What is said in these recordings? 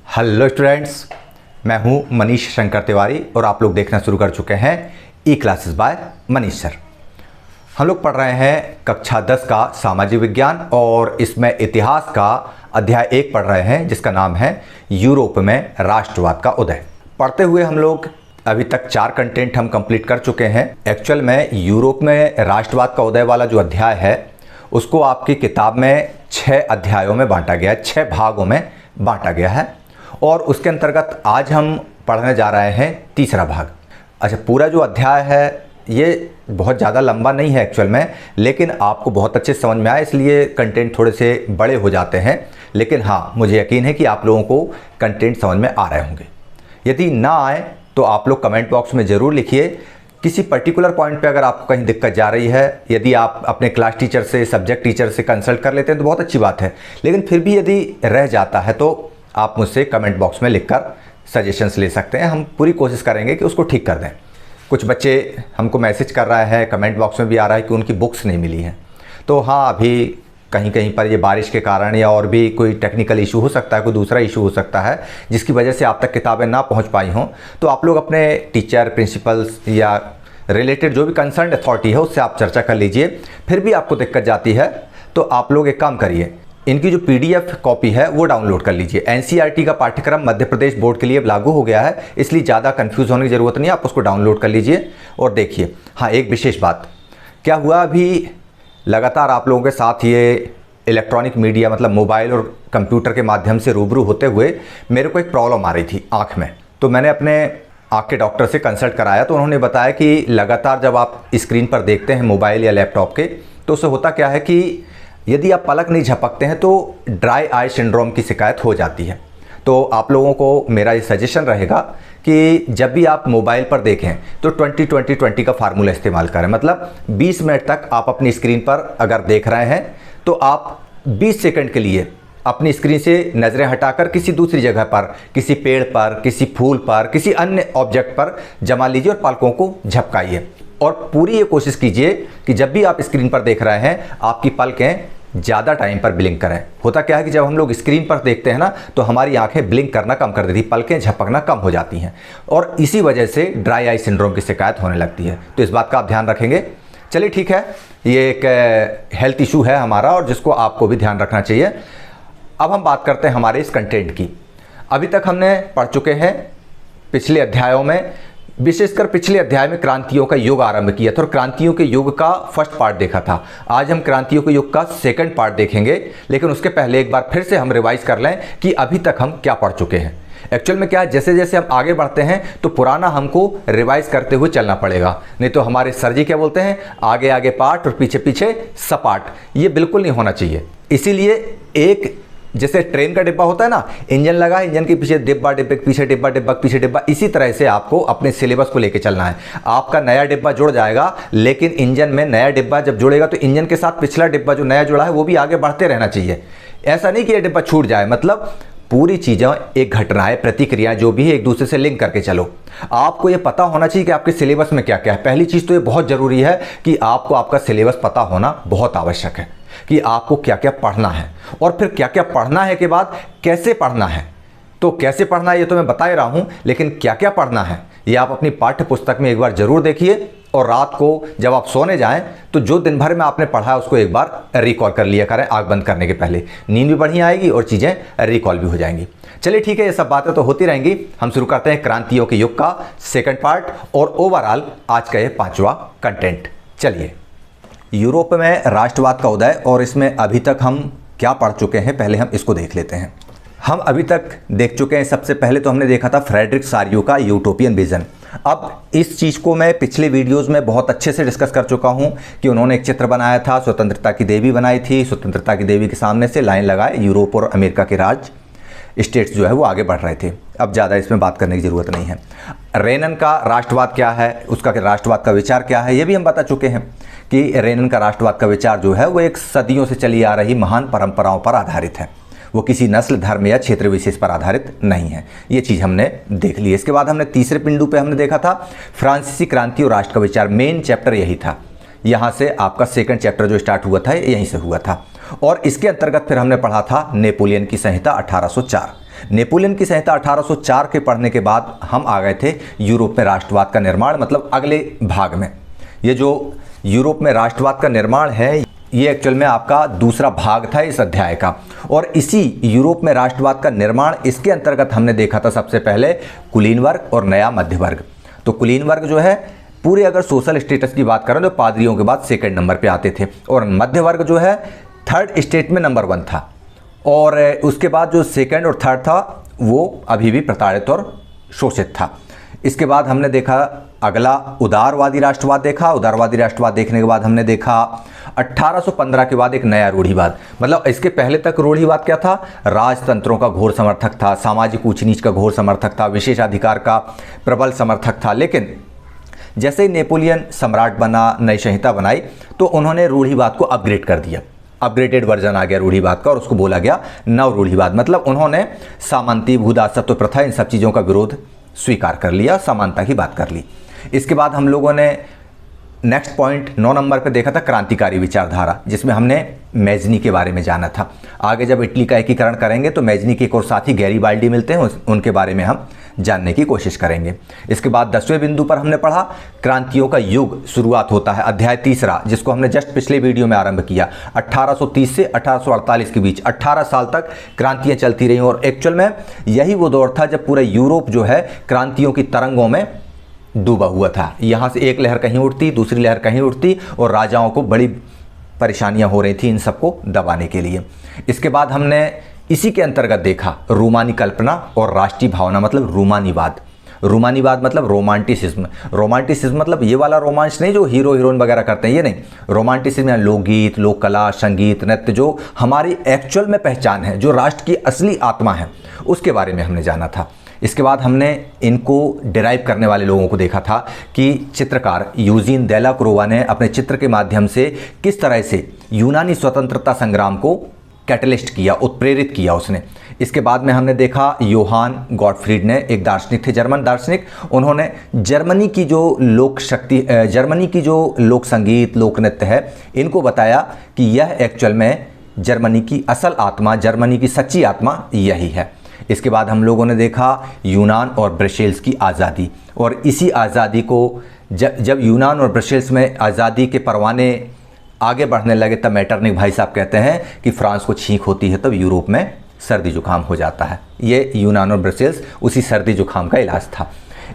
Hello students, मैं हूं मनीष शंकर तिवारी और आप लोग देखना शुरू कर चुके हैं ई क्लासेस बाय मनीष सर। हम लोग पढ़ रहे हैं कक्षा 10 का सामाजिक विज्ञान और इसमें इतिहास का अध्याय 1 पढ़ रहे हैं जिसका नाम है यूरोप में राष्ट्रवाद का उदय। पढ़ते हुए हम लोग अभी तक 4 कंटेंट हम कंप्लीट कर चुके हैं। एक्चुअल में यूरोप में राष्ट्रवाद का उदय वाला जो अध्याय है उसको आपकी किताब में 6 अध्यायों में बांटा गया है, 6 भागों में बांटा गया है और उसके अंतर्गत आज हम पढ़ने जा रहे हैं तीसरा भाग। अच्छा, पूरा जो अध्याय है ये बहुत ज़्यादा लंबा नहीं है एक्चुअल में, लेकिन आपको बहुत अच्छे समझ में आए इसलिए कंटेंट थोड़े से बड़े हो जाते हैं। लेकिन हाँ, मुझे यकीन है कि आप लोगों को कंटेंट समझ में आ रहे होंगे। यदि ना आए तो आप लोग कमेंट बॉक्स में ज़रूर लिखिए। किसी पर्टिकुलर पॉइंट पे अगर आपको कहीं दिक्कत जा रही है, यदि आप अपने क्लास टीचर से, सब्जेक्ट टीचर से कंसल्ट कर लेते हैं तो बहुत अच्छी बात है। लेकिन फिर भी यदि रह जाता है तो आप मुझसे कमेंट बॉक्स में लिखकर सजेशंस ले सकते हैं। हम पूरी कोशिश करेंगे कि उसको ठीक कर दें। कुछ बच्चे हमको मैसेज कर रहे हैं, कमेंट बॉक्स में भी आ रहा है कि उनकी बुक्स नहीं मिली हैं। तो हाँ, अभी कहीं कहीं पर ये बारिश के कारण या और भी कोई टेक्निकल इशू हो सकता है, कोई दूसरा इशू हो सकता है जिसकी वजह से आप तक किताबें ना पहुँच पाई हों। तो आप लोग अपने टीचर, प्रिंसिपल्स या रिलेटेड जो भी कंसर्न अथॉरिटी है उससे आप चर्चा कर लीजिए। फिर भी आपको दिक्कत जाती है तो आप लोग एक काम करिए, इनकी जो PDF कॉपी है वो डाउनलोड कर लीजिए। NCERT का पाठ्यक्रम मध्य प्रदेश बोर्ड के लिए लागू हो गया है, इसलिए ज़्यादा कंफ्यूज होने की ज़रूरत नहीं है। आप उसको डाउनलोड कर लीजिए और देखिए। हाँ, एक विशेष बात क्या हुआ, अभी लगातार आप लोगों के साथ ये इलेक्ट्रॉनिक मीडिया मतलब मोबाइल और कंप्यूटर के माध्यम से रूबरू होते हुए मेरे को एक प्रॉब्लम आ रही थी आँख में। तो मैंने अपने आँख के डॉक्टर से कंसल्ट कराया तो उन्होंने बताया कि लगातार जब आप स्क्रीन पर देखते हैं मोबाइल या लैपटॉप के तो उससे होता क्या है कि यदि आप पलक नहीं झपकते हैं तो ड्राई आई सिंड्रोम की शिकायत हो जाती है। तो आप लोगों को मेरा ये सजेशन रहेगा कि जब भी आप मोबाइल पर देखें तो 20-20-20 का फार्मूला इस्तेमाल करें। मतलब 20 मिनट तक आप अपनी स्क्रीन पर अगर देख रहे हैं तो आप 20 सेकंड के लिए अपनी स्क्रीन से नज़रें हटाकर किसी दूसरी जगह पर, किसी पेड़ पर, किसी फूल पर, किसी अन्य ऑब्जेक्ट पर जमा लीजिए और पलकों को झपकाइए। और पूरी ये कोशिश कीजिए कि जब भी आप स्क्रीन पर देख रहे हैं आपकी पलकें ज़्यादा टाइम पर ब्लिंक करें। होता क्या है कि जब हम लोग स्क्रीन पर देखते हैं ना तो हमारी आंखें ब्लिंक करना कम कर देती, पलकें झपकना कम हो जाती हैं और इसी वजह से ड्राई आई सिंड्रोम की शिकायत होने लगती है। तो इस बात का आप ध्यान रखेंगे। चलिए ठीक है, ये एक हेल्थ इशू है हमारा और जिसको आपको भी ध्यान रखना चाहिए। अब हम बात करते हैं हमारे इस कंटेंट की। अभी तक हमने पढ़ चुके हैं पिछले अध्यायों में, विशेषकर पिछले अध्याय में क्रांतियों का युग आरंभ किया था और क्रांतियों के युग का फर्स्ट पार्ट देखा था। आज हम क्रांतियों के युग का सेकंड पार्ट देखेंगे, लेकिन उसके पहले एक बार फिर से हम रिवाइज कर लें कि अभी तक हम क्या पढ़ चुके हैं। एक्चुअल में क्या है, जैसे जैसे हम आगे बढ़ते हैं तो पुराना हमको रिवाइज करते हुए चलना पड़ेगा, नहीं तो हमारे सर जी क्या बोलते हैं, आगे आगे पाठ और पीछे पीछे सपाट। ये बिल्कुल नहीं होना चाहिए। इसीलिए एक जैसे ट्रेन का डिब्बा होता है ना, इंजन लगा, इंजन के पीछे डिब्बा, डिब्बे के पीछे डिब्बा, डिब्बा के पीछे डिब्बा, इसी तरह से आपको अपने सिलेबस को लेके चलना है। आपका नया डिब्बा जुड़ जाएगा, लेकिन इंजन में नया डिब्बा जब जुड़ेगा तो इंजन के साथ पिछला डिब्बा जो नया जुड़ा है वो भी आगे बढ़ते रहना चाहिए। ऐसा नहीं कि ये डिब्बा छूट जाए। मतलब पूरी चीज़ें, एक घटनाएं, प्रतिक्रियाएं जो भी है एक दूसरे से लिंक करके चलो। आपको ये पता होना चाहिए कि आपके सिलेबस में क्या क्या है। पहली चीज़ तो ये बहुत ज़रूरी है कि आपको आपका सिलेबस पता होना बहुत आवश्यक है कि आपको क्या क्या पढ़ना है और फिर क्या क्या पढ़ना है के बाद कैसे पढ़ना है। तो कैसे पढ़ना है ये तो मैं बता ही रहा हूँ, लेकिन क्या क्या पढ़ना है ये आप अपनी पाठ्य पुस्तक में एक बार ज़रूर देखिए और रात को जब आप सोने जाएं तो जो दिन भर में आपने पढ़ा है उसको एक बार रिकॉल कर लिया करें। आँख बंद करने के पहले नींद भी बढ़िया आएगी और चीज़ें रिकॉल भी हो जाएंगी। चलिए ठीक है, ये सब बातें तो होती रहेंगी। हम शुरू करते हैं क्रांतियों के युग का सेकंड पार्ट और ओवरऑल आज का ये 5वां कंटेंट। चलिए, यूरोप में राष्ट्रवाद का उदय और इसमें अभी तक हम क्या पढ़ चुके हैं पहले हम इसको देख लेते हैं। हम अभी तक देख चुके हैं, सबसे पहले तो हमने देखा था फ्रेडरिक सारियो का यूटोपियन विजन। अब इस चीज़ को मैं पिछले वीडियोस में बहुत अच्छे से डिस्कस कर चुका हूं कि उन्होंने एक चित्र बनाया था, स्वतंत्रता की देवी बनाई थी। स्वतंत्रता की देवी के सामने से लाइन लगाए, यूरोप और अमेरिका के राज स्टेट्स जो है वो आगे बढ़ रहे थे। अब ज़्यादा इसमें बात करने की ज़रूरत नहीं है। रेनन का राष्ट्रवाद क्या है, उसका राष्ट्रवाद का विचार क्या है, ये भी हम बता चुके हैं कि रेनन का राष्ट्रवाद का विचार जो है वो एक सदियों से चली आ रही महान परंपराओं पर आधारित है। वो किसी नस्ल, धर्म या क्षेत्र विशेष पर आधारित नहीं है। ये चीज़ हमने देख ली। इसके बाद हमने तीसरे बिंदु पे हमने देखा था फ्रांसीसी क्रांति और राष्ट्र का विचार। मेन चैप्टर यही था। यहाँ से आपका सेकंड चैप्टर जो स्टार्ट हुआ था यहीं से हुआ था। और इसके अंतर्गत फिर हमने पढ़ा था नेपोलियन की संहिता 1804। नेपोलियन की संहिता 1804 के पढ़ने के बाद हम आ गए थे यूरोप में राष्ट्रवाद का निर्माण, मतलब अगले भाग में। ये जो यूरोप में राष्ट्रवाद का निर्माण है, ये एक्चुअल में आपका दूसरा भाग था इस अध्याय का। और इसी यूरोप में राष्ट्रवाद का निर्माण, इसके अंतर्गत हमने देखा था सबसे पहले कुलीन वर्ग और नया मध्य वर्ग। तो कुलीन वर्ग जो है पूरे अगर सोशल स्टेटस की बात करें तो पादरियों के बाद सेकंड नंबर पे आते थे, और मध्य वर्ग जो है थर्ड स्टेट में नंबर 1 था, और उसके बाद जो सेकंड और थर्ड था वो अभी भी प्रताड़ित और शोषित था। इसके बाद हमने देखा अगला उदारवादी राष्ट्रवाद देखा। उदारवादी राष्ट्रवाद देखने के बाद हमने देखा 1815 के बाद एक नया रूढ़िवाद। मतलब इसके पहले तक रूढ़िवाद क्या था? राजतंत्रों का घोर समर्थक था, सामाजिक ऊंच नीच का घोर समर्थक था, विशेषाधिकार का प्रबल समर्थक था। लेकिन जैसे ही नेपोलियन सम्राट बना, नई संहिता बनाई, तो उन्होंने रूढ़िवाद को अपग्रेड कर दिया। अपग्रेडेड वर्जन आ गया रूढ़िवाद का और उसको बोला गया नव रूढ़िवाद। मतलब उन्होंने सामंती, भूदासत्व प्रथा, इन सब चीज़ों का विरोध स्वीकार कर लिया, समानता की बात कर ली। इसके बाद हम लोगों ने नेक्स्ट पॉइंट 9 नंबर पे देखा था क्रांतिकारी विचारधारा, जिसमें हमने मैजनी के बारे में जाना था। आगे जब इटली का एकीकरण करेंगे तो मैजनी के एक और साथी गैरीबाल्डी मिलते हैं, उनके बारे में हम जानने की कोशिश करेंगे। इसके बाद 10वें बिंदु पर हमने पढ़ा क्रांतियों का युग शुरुआत होता है, अध्याय 3, जिसको हमने जस्ट पिछले वीडियो में आरंभ किया। 1830 से 1848 के बीच 18 साल तक क्रांतियाँ चलती रहीं, और एक्चुअल में यही वो दौर था जब पूरा यूरोप जो है क्रांतियों की तरंगों में डूबा हुआ था। यहाँ से एक लहर कहीं उठती, दूसरी लहर कहीं उठती, और राजाओं को बड़ी परेशानियाँ हो रही थी इन सबको दबाने के लिए। इसके बाद हमने इसी के अंतर्गत देखा रूमानी कल्पना और राष्ट्रीय भावना, मतलब रूमानीवाद। रूमानीवाद मतलब रोमांटिसिज्म। रोमांटिसिज्म मतलब ये वाला रोमांच नहीं जो हीरो हीरोइन वगैरह करते हैं, ये नहीं। रोमांटिसिज्म यानी लोकगीत, लोक कला, संगीत, नृत्य, जो हमारी एक्चुअल में पहचान है, जो राष्ट्र की असली आत्मा है, उसके बारे में हमने जाना था। इसके बाद हमने इनको डिराइव करने वाले लोगों को देखा था कि चित्रकार यूजीन देलाक्रोवा ने अपने चित्र के माध्यम से किस तरह से यूनानी स्वतंत्रता संग्राम को कैटलिस्ट किया, उत्प्रेरित किया उसने। इसके बाद में हमने देखा योहान गॉटफ्रीड ने, एक दार्शनिक थे, जर्मन दार्शनिक। उन्होंने जर्मनी की जो लोक शक्ति, जर्मनी की जो लोक संगीत, लोक नृत्य है, इनको बताया कि यह एक्चुअल में जर्मनी की असल आत्मा, जर्मनी की सच्ची आत्मा यही है। इसके बाद हम लोगों ने देखा यूनान और ब्रसेल्स की आज़ादी, और इसी आज़ादी को जब यूनान और ब्रसेल्स में आज़ादी के परवाने आगे बढ़ने लगे, तब मेटरनिक भाई साहब कहते हैं कि फ्रांस को छींक होती है तब यूरोप में सर्दी जुकाम हो जाता है। ये यूनान और ब्रसेल्स उसी सर्दी जुकाम का इलाज था।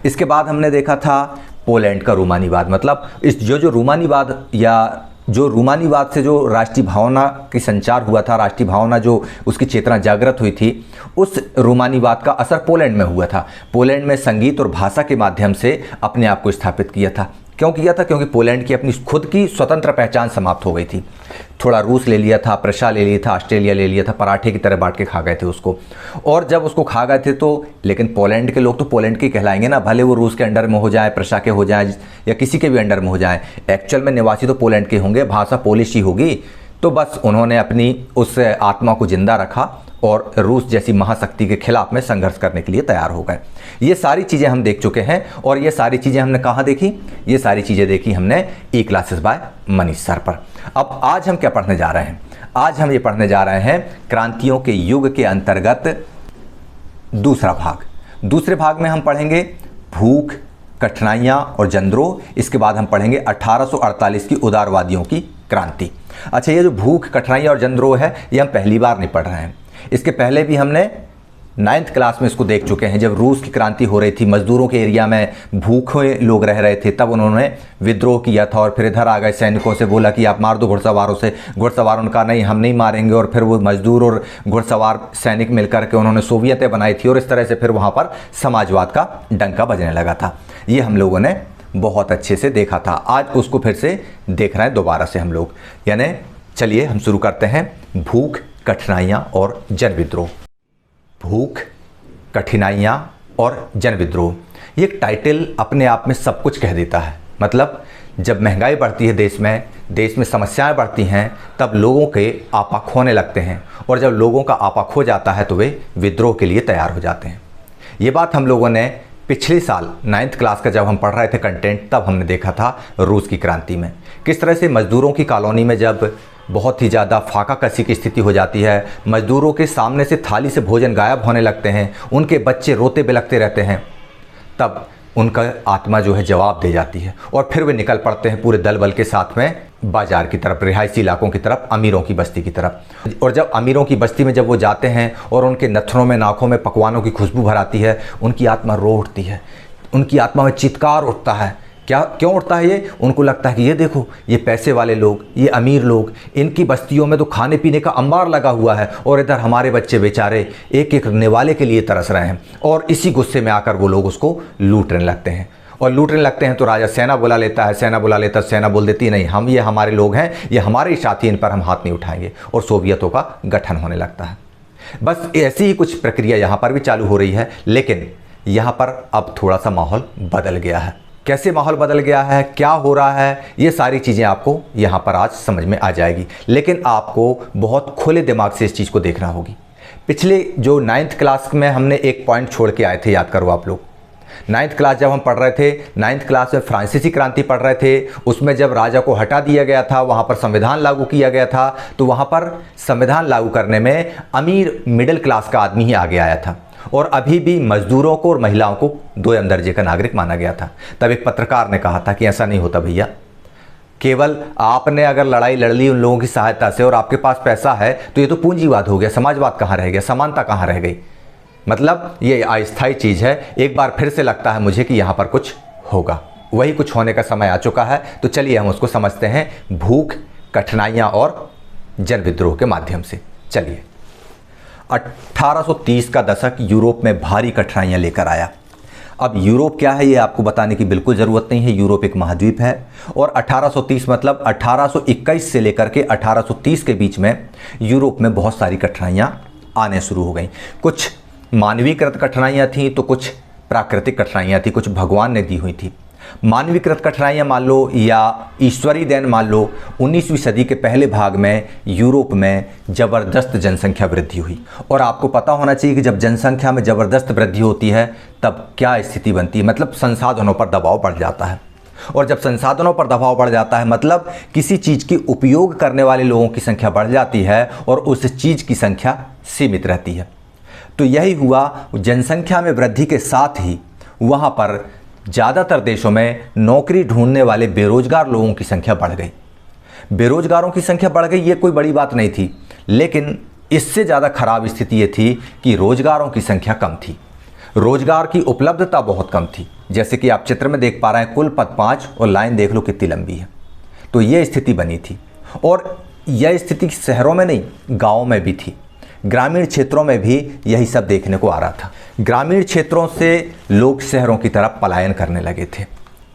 इसके बाद हमने देखा था पोलैंड का रूमानीवाद। मतलब इस जो रूमानीवाद या जो रूमानीवाद से जो राष्ट्रीय भावना की संचार हुआ था, राष्ट्रीय भावना जो उसकी चेतना जागृत हुई थी, उस रूमानीवाद का असर पोलैंड में हुआ था। पोलैंड में संगीत और भाषा के माध्यम से अपने आप को स्थापित किया था। क्यों किया था? क्योंकि पोलैंड की अपनी खुद की स्वतंत्र पहचान समाप्त हो गई थी। थोड़ा रूस ले लिया था, प्रशा ले लिया था, ऑस्ट्रेलिया ले लिया था, पराठे की तरह बांट के खा गए थे उसको। और जब उसको खा गए थे तो, लेकिन पोलैंड के लोग तो पोलैंड के कहलाएंगे ना, भले वो रूस के अंडर में हो जाए, प्रशा के हो जाए, या किसी के भी अंडर में हो जाए, एक्चुअल में निवासी तो पोलैंड के होंगे, भाषा पोलिश ही होगी। तो बस उन्होंने अपनी उस आत्मा को जिंदा रखा और रूस जैसी महाशक्ति के खिलाफ में संघर्ष करने के लिए तैयार हो गए। ये सारी चीज़ें हम देख चुके हैं, और ये सारी चीज़ें हमने कहाँ देखी? ये सारी चीज़ें देखी हमने ई क्लासेस बाय मनीष सर पर। अब आज हम क्या पढ़ने जा रहे हैं? आज हम ये पढ़ने जा रहे हैं क्रांतियों के युग के अंतर्गत दूसरा भाग। दूसरे भाग में हम पढ़ेंगे भूख, कठिनाइयाँ और जनद्रोह। इसके बाद हम पढ़ेंगे 1848 की उदारवादियों की क्रांति। अच्छा, ये जो भूख, कठिनाइयाँ और जनद्रोह है, ये हम पहली बार नहीं पढ़ रहे हैं। इसके पहले भी हमने 9th क्लास में इसको देख चुके हैं। जब रूस की क्रांति हो रही थी, मजदूरों के एरिया में भूखे लोग रह रहे थे, तब उन्होंने विद्रोह किया था, और फिर इधर आ गए, सैनिकों से बोला कि आप मार दो घुड़सवारों से। घुड़सवारों ने कहा नहीं, हम नहीं मारेंगे, और फिर वो मजदूर और घुड़सवार सैनिक मिलकर के उन्होंने सोवियतें बनाई थी, और इस तरह से फिर वहाँ पर समाजवाद का डंका बजने लगा था। ये हम लोगों ने बहुत अच्छे से देखा था। आज उसको फिर से देख रहे हैं दोबारा से हम लोग। यानी चलिए हम शुरू करते हैं भूख, कठिनाइयाँ और जन विद्रोह। भूख, कठिनाइयाँ और जन विद्रोह, ये एक टाइटल अपने आप में सब कुछ कह देता है। मतलब जब महंगाई बढ़ती है देश में समस्याएं बढ़ती हैं, तब लोगों के आपा खोने लगते हैं, और जब लोगों का आपा खो जाता है तो वे विद्रोह के लिए तैयार हो जाते हैं। ये बात हम लोगों ने पिछले साल 9th क्लास का जब हम पढ़ रहे थे कंटेंट, तब हमने देखा था रूस की क्रांति में किस तरह से मजदूरों की कॉलोनी में जब बहुत ही ज़्यादा फाका कसी की स्थिति हो जाती है। मज़दूरों के सामने से थाली से भोजन गायब होने लगते हैं, उनके बच्चे रोते बिलखते रहते हैं। तब उनका आत्मा जो है जवाब दे जाती है और फिर वे निकल पड़ते हैं पूरे दल बल के साथ में बाज़ार की तरफ, रिहायशी इलाकों की तरफ, अमीरों की बस्ती की तरफ। और जब अमीरों की बस्ती में जब वो जाते हैं और उनके नथनों में, नाकों में पकवानों की खुशबू भर आती है, उनकी आत्मा रो उठती है, उनकी आत्मा में चित्कार उठता है। क्या क्यों उठता है ये? उनको लगता है कि ये देखो, ये पैसे वाले लोग, ये अमीर लोग, इनकी बस्तियों में तो खाने पीने का अंबार लगा हुआ है और इधर हमारे बच्चे बेचारे एक एक निवाले के लिए तरस रहे हैं। और इसी गुस्से में आकर वो लोग उसको लूटने लगते हैं। और लूटने लगते हैं तो राजा सेना बुला लेता है, सेना बुला लेता है, सेना बोल देती है नहीं, हम ये हमारे लोग हैं, ये हमारे साथी, इन पर हम हाथ नहीं उठाएंगे। और सोवियतों का गठन होने लगता है। बस ऐसी ही कुछ प्रक्रिया यहाँ पर भी चालू हो रही है। लेकिन यहाँ पर अब थोड़ा सा माहौल बदल गया है। कैसे माहौल बदल गया है, क्या हो रहा है, ये सारी चीज़ें आपको यहाँ पर आज समझ में आ जाएगी। लेकिन आपको बहुत खुले दिमाग से इस चीज़ को देखना होगी। पिछले जो 9th क्लास में हमने एक पॉइंट छोड़ के आए थे, याद करो आप लोग। 9th क्लास जब हम पढ़ रहे थे, 9th क्लास में फ्रांसीसी क्रांति पढ़ रहे थे, उसमें जब राजा को हटा दिया गया था, वहाँ पर संविधान लागू किया गया था, तो वहाँ पर संविधान लागू करने में अमीर मिडिल क्लास का आदमी ही आगे आया था और अभी भी मजदूरों को और महिलाओं को 2 दर्जे का नागरिक माना गया था। तब एक पत्रकार ने कहा था कि ऐसा नहीं होता भैया, केवल आपने अगर लड़ाई लड़ ली उन लोगों की सहायता से और आपके पास पैसा है तो ये तो पूंजीवाद हो गया, समाजवाद कहाँ रह गया, समानता कहाँ रह गई। मतलब ये अस्थायी चीज़ है। एक बार फिर से लगता है मुझे कि यहाँ पर कुछ होगा, वही कुछ होने का समय आ चुका है। तो चलिए हम उसको समझते हैं भूख, कठिनाइयाँ और जन विद्रोह के माध्यम से। चलिए, 1830 का दशक यूरोप में भारी कठिनाइयाँ लेकर आया। अब यूरोप क्या है ये आपको बताने की बिल्कुल ज़रूरत नहीं है। यूरोप एक महाद्वीप है और 1830 मतलब 1821 से लेकर के 1830 के बीच में यूरोप में बहुत सारी कठिनाइयाँ आने शुरू हो गई। कुछ मानवीकृत कठिनाइयाँ थीं तो कुछ प्राकृतिक कठिनाइयाँ थी, कुछ भगवान ने दी हुई थी। मानवीकृत कठिनाइयाँ मान लो या ईश्वरी देन मान लो, 19वीं सदी के पहले भाग में यूरोप में ज़बरदस्त जनसंख्या वृद्धि हुई। और आपको पता होना चाहिए कि जब जनसंख्या में ज़बरदस्त वृद्धि होती है तब क्या स्थिति बनती है, मतलब संसाधनों पर दबाव बढ़ जाता है। और जब संसाधनों पर दबाव बढ़ जाता है मतलब किसी चीज़ की उपयोग करने वाले लोगों की संख्या बढ़ जाती है और उस चीज़ की संख्या सीमित रहती है। तो यही हुआ, जनसंख्या में वृद्धि के साथ ही वहाँ पर ज़्यादातर देशों में नौकरी ढूंढने वाले बेरोजगार लोगों की संख्या बढ़ गई। बेरोजगारों की संख्या बढ़ गई ये कोई बड़ी बात नहीं थी, लेकिन इससे ज़्यादा खराब स्थिति ये थी कि रोजगारों की संख्या कम थी, रोजगार की उपलब्धता बहुत कम थी। जैसे कि आप चित्र में देख पा रहे हैं, कुल पद 5 और लाइन देख लो कितनी लंबी है। तो ये स्थिति बनी थी और यह स्थिति शहरों में नहीं, गाँव में भी थी। ग्रामीण क्षेत्रों में भी यही सब देखने को आ रहा था। ग्रामीण क्षेत्रों से लोग शहरों की तरफ पलायन करने लगे थे,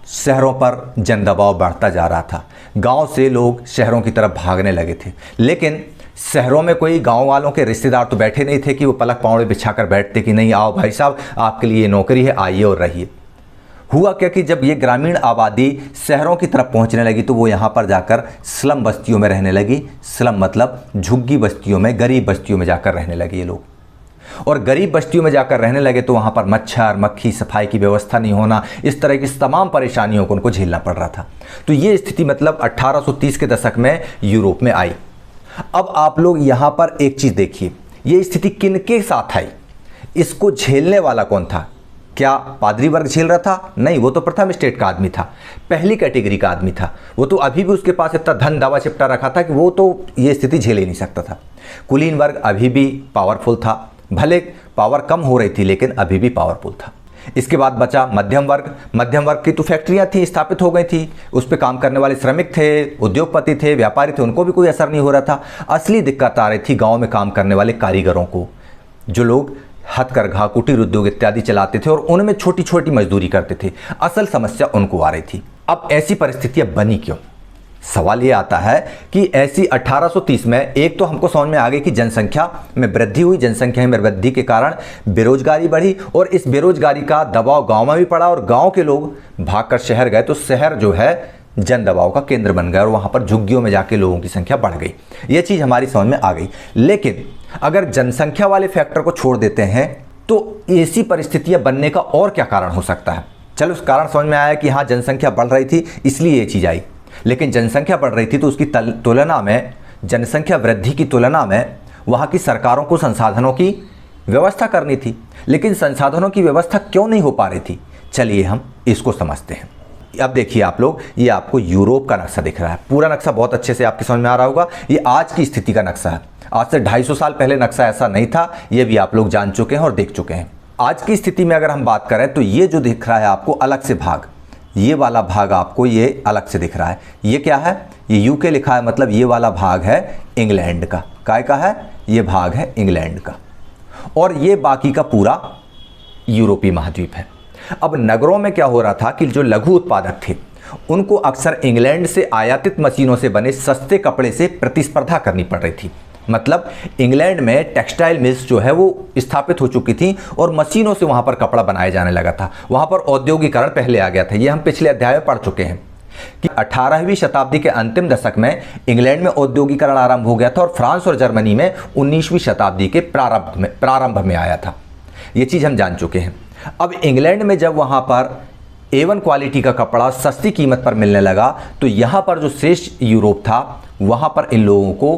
शहरों पर जन दबाव बढ़ता जा रहा था, गांव से लोग शहरों की तरफ भागने लगे थे। लेकिन शहरों में कोई गांव वालों के रिश्तेदार तो बैठे नहीं थे कि वो पलक पाँव बिछाकर बैठते कि नहीं आओ भाई साहब आपके लिए नौकरी है, आइए और रहिए। हुआ क्या कि जब ये ग्रामीण आबादी शहरों की तरफ पहुंचने लगी तो वो यहाँ पर जाकर स्लम बस्तियों में रहने लगी। स्लम मतलब झुग्गी बस्तियों में, गरीब बस्तियों में जाकर रहने लगे ये लोग। और गरीब बस्तियों में जाकर रहने लगे तो वहाँ पर मच्छर, मक्खी, सफाई की व्यवस्था नहीं होना, इस तरह की तमाम परेशानियों को उनको झेलना पड़ रहा था। तो ये स्थिति मतलब 1830 के दशक में यूरोप में आई। अब आप लोग यहाँ पर एक चीज़ देखिए, ये स्थिति किन के साथ आई, इसको झेलने वाला कौन था? क्या पादरी वर्ग झेल रहा था? नहीं, वो तो प्रथम स्टेट का आदमी था, पहली कैटेगरी का आदमी था। वो तो अभी भी उसके पास इतना धन दावा चिपटा रखा था कि वो तो ये स्थिति झेल ही नहीं सकता था। कुलीन वर्ग अभी भी पावरफुल था, भले पावर कम हो रही थी लेकिन अभी भी पावरफुल था। इसके बाद बचा मध्यम वर्ग। मध्यम वर्ग की तो फैक्ट्रियाँ थी, स्थापित हो गई थी, उस पर काम करने वाले श्रमिक थे, उद्योगपति थे, व्यापारी थे, उनको भी कोई असर नहीं हो रहा था। असली दिक्कत आ रही थी गाँव में काम करने वाले कारीगरों को, जो लोग हथकरघा, कुटीर उद्योग इत्यादि चलाते थे और उनमें छोटी छोटी मजदूरी करते थे। असल समस्या उनको आ रही थी। अब ऐसी परिस्थितियां बनी क्यों? सवाल ये आता है कि ऐसी 1830 में एक तो हमको समझ में आ गई कि जनसंख्या में वृद्धि हुई, जनसंख्या में वृद्धि के कारण बेरोजगारी बढ़ी और इस बेरोजगारी का दबाव गांव में भी पड़ा और गांव के लोग भागकर शहर गए तो शहर जो है जन दबाव का केंद्र बन गया और वहां पर झुग्गियों में जाके लोगों की संख्या बढ़ गई। ये चीज़ हमारी समझ में आ गई। लेकिन अगर जनसंख्या वाले फैक्टर को छोड़ देते हैं तो ऐसी परिस्थितियां बनने का और क्या कारण हो सकता है? चलो उस कारण समझ में आया कि हाँ जनसंख्या बढ़ रही थी इसलिए ये चीज़ आई, लेकिन जनसंख्या बढ़ रही थी तो उसकी तुलना में जनसंख्या वृद्धि की तुलना में वहाँ की सरकारों को संसाधनों की व्यवस्था करनी थी, लेकिन संसाधनों की व्यवस्था क्यों नहीं हो पा रही थी, चलिए हम इसको समझते हैं। अब देखिए आप लोग, ये आपको यूरोप का नक्शा दिख रहा है। पूरा नक्शा बहुत अच्छे से आपके समझ में आ रहा होगा। ये आज की स्थिति का नक्शा है। आज से 250 साल पहले नक्शा ऐसा नहीं था, ये भी आप लोग जान चुके हैं और देख चुके हैं। आज की स्थिति में अगर हम बात करें तो ये जो दिख रहा है आपको अलग से भाग, ये वाला भाग आपको ये अलग से दिख रहा है। ये क्या है? ये यूके लिखा है, मतलब ये वाला भाग है इंग्लैंड का। काय का है? ये भाग है इंग्लैंड का, और ये बाकी का पूरा यूरोपीय महाद्वीप है। अब नगरों में क्या हो रहा था कि जो लघु उत्पादक थे उनको अक्सर इंग्लैंड से आयातित मशीनों से बने सस्ते कपड़े से प्रतिस्पर्धा करनी पड़ रही थी। मतलब इंग्लैंड में टेक्सटाइल मिल्स जो है वो स्थापित हो चुकी थी और मशीनों से वहाँ पर कपड़ा बनाया जाने लगा था। वहाँ पर औद्योगिकरण पहले आ गया था। ये हम पिछले अध्याय में पढ़ चुके हैं कि 18वीं शताब्दी के अंतिम दशक में इंग्लैंड में औद्योगिकरण आरंभ हो गया था और फ्रांस और जर्मनी में 19वीं शताब्दी के प्रारंभ में आया था। ये चीज़ हम जान चुके हैं। अब इंग्लैंड में जब वहाँ पर A1 क्वालिटी का कपड़ा सस्ती कीमत पर मिलने लगा तो यहाँ पर जो श्रेष्ठ यूरोप था वहाँ पर इन लोगों को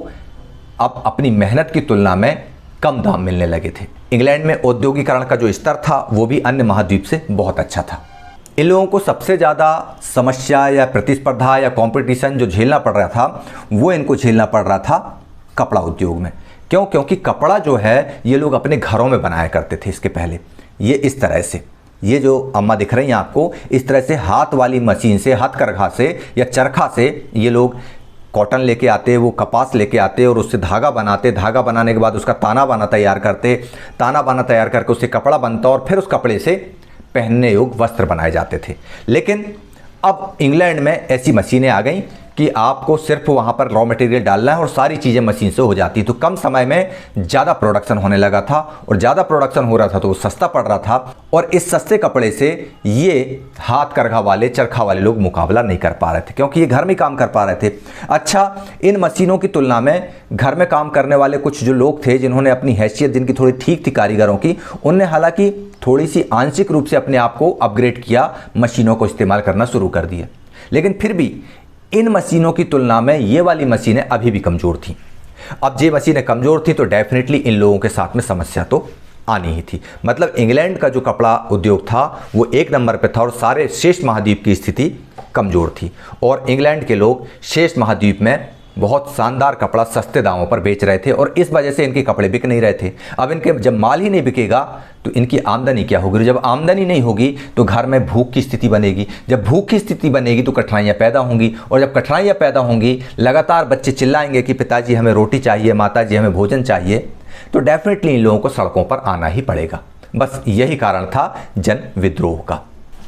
अब अपनी मेहनत की तुलना में कम दाम मिलने लगे थे। इंग्लैंड में औद्योगिकरण का जो स्तर था वो भी अन्य महाद्वीप से बहुत अच्छा था। इन लोगों को सबसे ज़्यादा समस्या या प्रतिस्पर्धा या कंपटीशन जो झेलना पड़ रहा था वो इनको झेलना पड़ रहा था कपड़ा उद्योग में। क्यों? क्योंकि कपड़ा जो है ये लोग अपने घरों में बनाया करते थे। इसके पहले ये इस तरह से, ये जो अम्मा दिख रही हैं आपको, इस तरह से हाथ वाली मशीन से, हथकरघा से या चरखा से ये लोग कॉटन लेके आते, वो कपास लेके आते और उससे धागा बनाते। धागा बनाने के बाद उसका ताना बाना तैयार करते। ताना बाना तैयार करके उससे कपड़ा बनता और फिर उस कपड़े से पहनने योग्य वस्त्र बनाए जाते थे। लेकिन अब इंग्लैंड में ऐसी मशीनें आ गई कि आपको सिर्फ वहाँ पर रॉ मटेरियल डालना है और सारी चीज़ें मशीन से हो जाती। तो कम समय में ज़्यादा प्रोडक्शन होने लगा था और ज़्यादा प्रोडक्शन हो रहा था तो वो सस्ता पड़ रहा था, और इस सस्ते कपड़े से ये हाथ करघा वाले, चरखा वाले लोग मुकाबला नहीं कर पा रहे थे क्योंकि ये घर में काम कर पा रहे थे। अच्छा, इन मशीनों की तुलना में घर में काम करने वाले कुछ जो लोग थे जिन्होंने अपनी हैसियत जिनकी थोड़ी ठीक थी कारीगरों की, उनने हालांकि थोड़ी सी आंशिक रूप से अपने आप को अपग्रेड किया, मशीनों को इस्तेमाल करना शुरू कर दिया। लेकिन फिर भी इन मशीनों की तुलना में ये वाली मशीनें अभी भी कमज़ोर थीं। अब ये मशीनें कमज़ोर थी तो डेफिनेटली इन लोगों के साथ में समस्या तो आनी ही थी। मतलब इंग्लैंड का जो कपड़ा उद्योग था वो एक नंबर पे था और सारे शेष महाद्वीप की स्थिति कमज़ोर थी, और इंग्लैंड के लोग शेष महाद्वीप में बहुत शानदार कपड़ा सस्ते दामों पर बेच रहे थे और इस वजह से इनके कपड़े बिक नहीं रहे थे। अब इनके जब माल ही नहीं बिकेगा तो इनकी आमदनी क्या होगी? जब आमदनी नहीं होगी तो घर में भूख की स्थिति बनेगी। जब भूख की स्थिति बनेगी तो कठिनाइयाँ पैदा होंगी, और जब कठिनाइयाँ पैदा होंगी, लगातार बच्चे चिल्लाएंगे कि पिताजी हमें रोटी चाहिए, माताजी हमें भोजन चाहिए, तो डेफिनेटली इन लोगों को सड़कों पर आना ही पड़ेगा। बस यही कारण था जन विद्रोह का।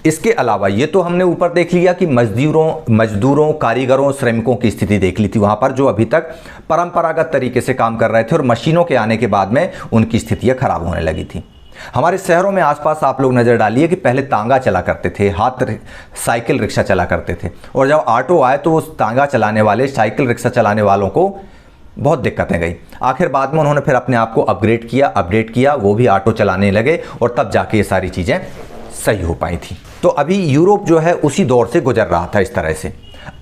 इसके अलावा ये तो हमने ऊपर देख लिया कि मजदूरों, कारीगरों, श्रमिकों की स्थिति देख ली थी वहाँ पर, जो अभी तक परंपरागत तरीके से काम कर रहे थे और मशीनों के आने के बाद में उनकी स्थितियाँ खराब होने लगी थी। हमारे शहरों में आसपास आप लोग नज़र डालिए कि पहले तांगा चला करते थे, साइकिल रिक्शा चला करते थे, और जब ऑटो आए तो उस तांगा चलाने वाले, साइकिल रिक्शा चलाने वालों को बहुत दिक्कतें गई। आखिर बाद में उन्होंने फिर अपने आप को अपडेट किया, वो भी ऑटो चलाने लगे और तब जाके ये सारी चीज़ें सही हो पाई थी। तो अभी यूरोप जो है उसी दौर से गुजर रहा था इस तरह से।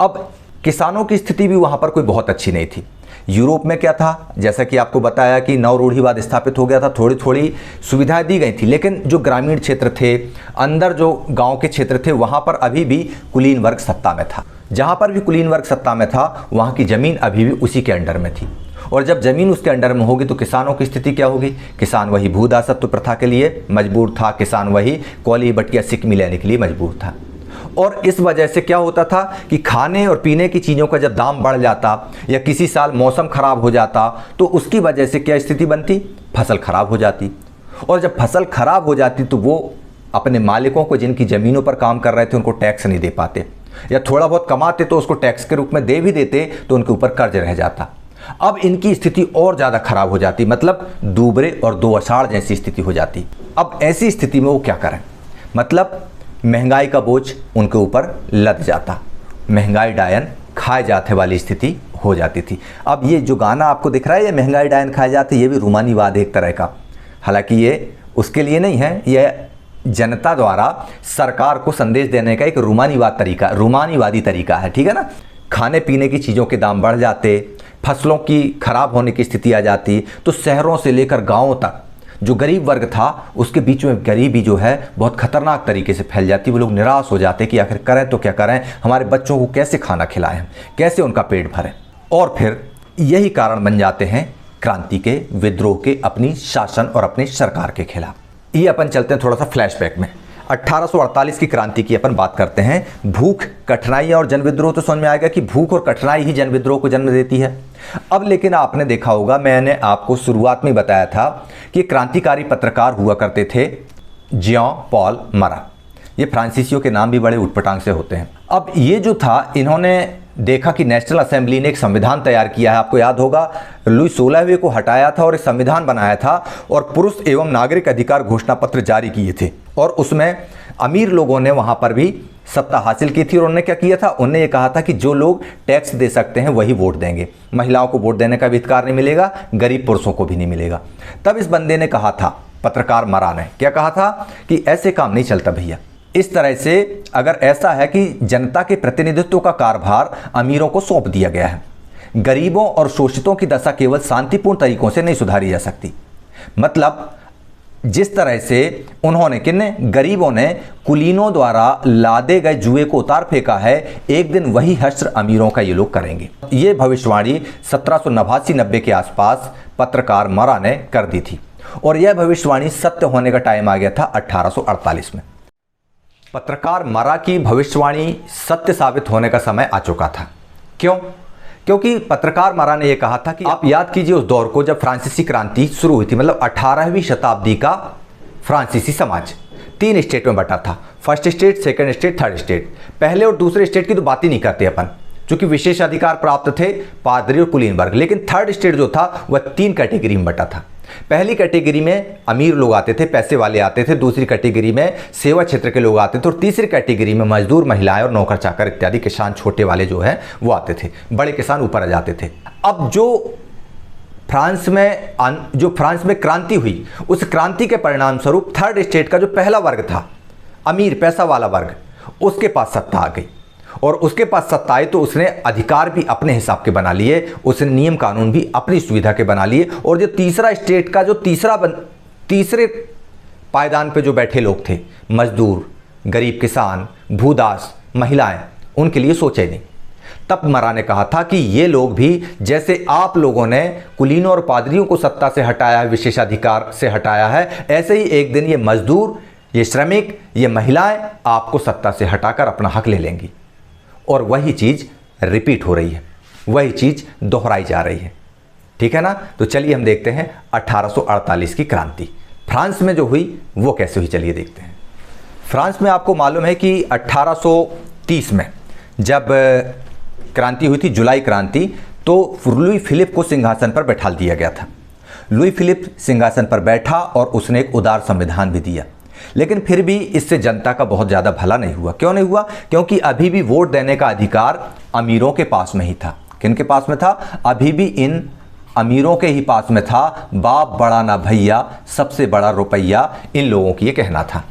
अब किसानों की स्थिति भी वहाँ पर कोई बहुत अच्छी नहीं थी। यूरोप में क्या था, जैसा कि आपको बताया कि नव रूढ़िवाद स्थापित हो गया था, थोड़ी थोड़ी सुविधाएं दी गई थी, लेकिन जो ग्रामीण क्षेत्र थे, अंदर जो गांव के क्षेत्र थे, वहाँ पर अभी भी कुलीन वर्ग सत्ता में था। जहाँ पर भी कुलीन वर्ग सत्ता में था वहाँ की ज़मीन अभी भी उसी के अंडर में थी, और जब ज़मीन उसके अंडर में होगी तो किसानों की स्थिति क्या होगी? किसान वही भूदासत्व प्रथा के लिए मजबूर था, किसान वही कौली बटिया सिक्मी लेने के लिए मजबूर था। और इस वजह से क्या होता था कि खाने और पीने की चीज़ों का जब दाम बढ़ जाता या किसी साल मौसम ख़राब हो जाता तो उसकी वजह से क्या स्थिति बनती? फसल खराब हो जाती, और जब फसल खराब हो जाती तो वो अपने मालिकों को, जिनकी ज़मीनों पर काम कर रहे थे, उनको टैक्स नहीं दे पाते, या थोड़ा बहुत कमाते तो उसको टैक्स के रूप में दे भी देते तो उनके ऊपर कर्ज रह जाता। अब इनकी स्थिति और ज़्यादा खराब हो जाती, मतलब दूबरे और दो अषाढ़ जैसी स्थिति हो जाती। अब ऐसी स्थिति में वो क्या करें? मतलब महंगाई का बोझ उनके ऊपर लद जाता, महंगाई डायन खाए जाते वाली स्थिति हो जाती थी। अब ये जो गाना आपको दिख रहा है, ये महंगाई डायन खाए जाते, ये भी रूमानीवाद एक तरह का, हालांकि ये उसके लिए नहीं है, ये जनता द्वारा सरकार को संदेश देने का एक रूमानीवादी तरीका है, ठीक है ना। खाने पीने की चीज़ों के दाम बढ़ जाते, फसलों की खराब होने की स्थिति आ जाती, तो शहरों से लेकर गाँवों तक जो गरीब वर्ग था उसके बीच में गरीबी जो है बहुत खतरनाक तरीके से फैल जाती। वो लोग निराश हो जाते कि आखिर करें तो क्या करें, हमारे बच्चों को कैसे खाना खिलाएं, कैसे उनका पेट भरें। और फिर यही कारण बन जाते हैं क्रांति के, विद्रोह के, अपनी शासन और अपनी सरकार के खिलाफ। ये अपन चलते हैं थोड़ा सा फ्लैशबैक में। 1848 की क्रांति की अपन बात करते हैं। भूख, कठिनाई और जन विद्रोह तो समझ में आएगा कि भूख और कठिनाई ही जन विद्रोह को जन्म देती है। अब लेकिन आपने देखा होगा, मैंने आपको शुरुआत में बताया था कि क्रांतिकारी पत्रकार हुआ करते थे जियां पॉल मरा। ये फ्रांसीसियों के नाम भी बड़े उटपटांग से होते हैं। अब ये जो था, इन्होंने देखा कि नेशनल असेंबली ने एक संविधान तैयार किया है। आपको याद होगा, लुई 16वें को हटाया था और एक संविधान बनाया था और पुरुष एवं नागरिक अधिकार घोषणा पत्र जारी किए थे। और उसमें अमीर लोगों ने वहां पर भी सत्ता हासिल की थी। और उन्होंने क्या किया था, उन्होंने ये कहा था कि जो लोग टैक्स दे सकते हैं वही वोट देंगे, महिलाओं को वोट देने का भी अधिकार नहीं मिलेगा, गरीब पुरुषों को भी नहीं मिलेगा। तब इस बंदे ने कहा था, पत्रकार मरा ने क्या कहा था कि ऐसे काम नहीं चलता भैया। इस तरह से अगर ऐसा है कि जनता के प्रतिनिधित्व का कार्यभार अमीरों को सौंप दिया गया है, गरीबों और शोषितों की दशा केवल शांतिपूर्ण तरीकों से नहीं सुधारी जा सकती। मतलब जिस तरह से उन्होंने, किन्ने, गरीबों ने कुलीनों द्वारा लादे गए जुए को उतार फेंका है, एक दिन वही हश्र अमीरों का ये लोग करेंगे। ये भविष्यवाणी 1789-90 के आसपास पत्रकार मरा ने कर दी थी और यह भविष्यवाणी सत्य होने का टाइम आ गया था 1848 में। पत्रकार मरा की भविष्यवाणी सत्य साबित होने का समय आ चुका था। क्यों? क्योंकि पत्रकार मरा ने यह कहा था कि आप याद कीजिए उस दौर को जब फ्रांसीसी क्रांति शुरू हुई थी, मतलब 18वीं शताब्दी का फ्रांसीसी समाज 3 स्टेट में बटा था। First state, second state, third state. पहले और दूसरे स्टेट की तो बात ही नहीं करते अपन, क्योंकि विशेष अधिकार प्राप्त थे पादरी और कुलीन वर्ग। लेकिन थर्ड स्टेट जो था वह 3 कैटेगरी में बटा था। पहली कैटेगरी में अमीर लोग आते थे, पैसे वाले आते थे। दूसरी कैटेगरी में सेवा क्षेत्र के लोग आते थे और तीसरी कैटेगरी में मजदूर, महिलाएं और नौकर चाकर इत्यादि किसान, छोटे वाले जो है वो आते थे। बड़े किसान ऊपर आ जाते थे। अब जो फ्रांस में क्रांति हुई, उस क्रांति के परिणाम स्वरूप थर्ड स्टेट का जो पहला वर्ग था, अमीर पैसा वाला वर्ग, उसके पास सत्ता आ गई। और उसके पास सत्ता आई तो उसने अधिकार भी अपने हिसाब के बना लिए, उसने नियम कानून भी अपनी सुविधा के बना लिए। और जो तीसरा स्टेट का जो तीसरे पायदान पे जो बैठे लोग थे, मजदूर, गरीब किसान, भूदास, महिलाएं, उनके लिए सोचे नहीं। तब मरा ने कहा था कि ये लोग भी, जैसे आप लोगों ने कुलीनों और पादरियों को सत्ता से हटाया है, विशेषाधिकार से हटाया है, ऐसे ही एक दिन ये मजदूर, ये श्रमिक, ये महिलाएं आपको सत्ता से हटाकर अपना हक ले लेंगी। और वही चीज़ रिपीट हो रही है, वही चीज़ दोहराई जा रही है। ठीक है ना? तो चलिए हम देखते हैं 1848 की क्रांति फ्रांस में जो हुई वो कैसे हुई। चलिए देखते हैं। फ्रांस में आपको मालूम है कि 1830 में जब क्रांति हुई थी, जुलाई क्रांति, तो लुई फिलिप को सिंहासन पर बैठा दिया गया था। लुई फिलिप सिंहासन पर बैठा और उसने एक उदार संविधान भी दिया। लेकिन फिर भी इससे जनता का बहुत ज़्यादा भला नहीं हुआ। क्यों नहीं हुआ? क्योंकि अभी भी वोट देने का अधिकार अमीरों के पास में ही था। किनके पास में था? अभी भी इन अमीरों के ही पास में था। बाप बड़ा ना भैया, सबसे बड़ा रुपया, इन लोगों की ये कहना था।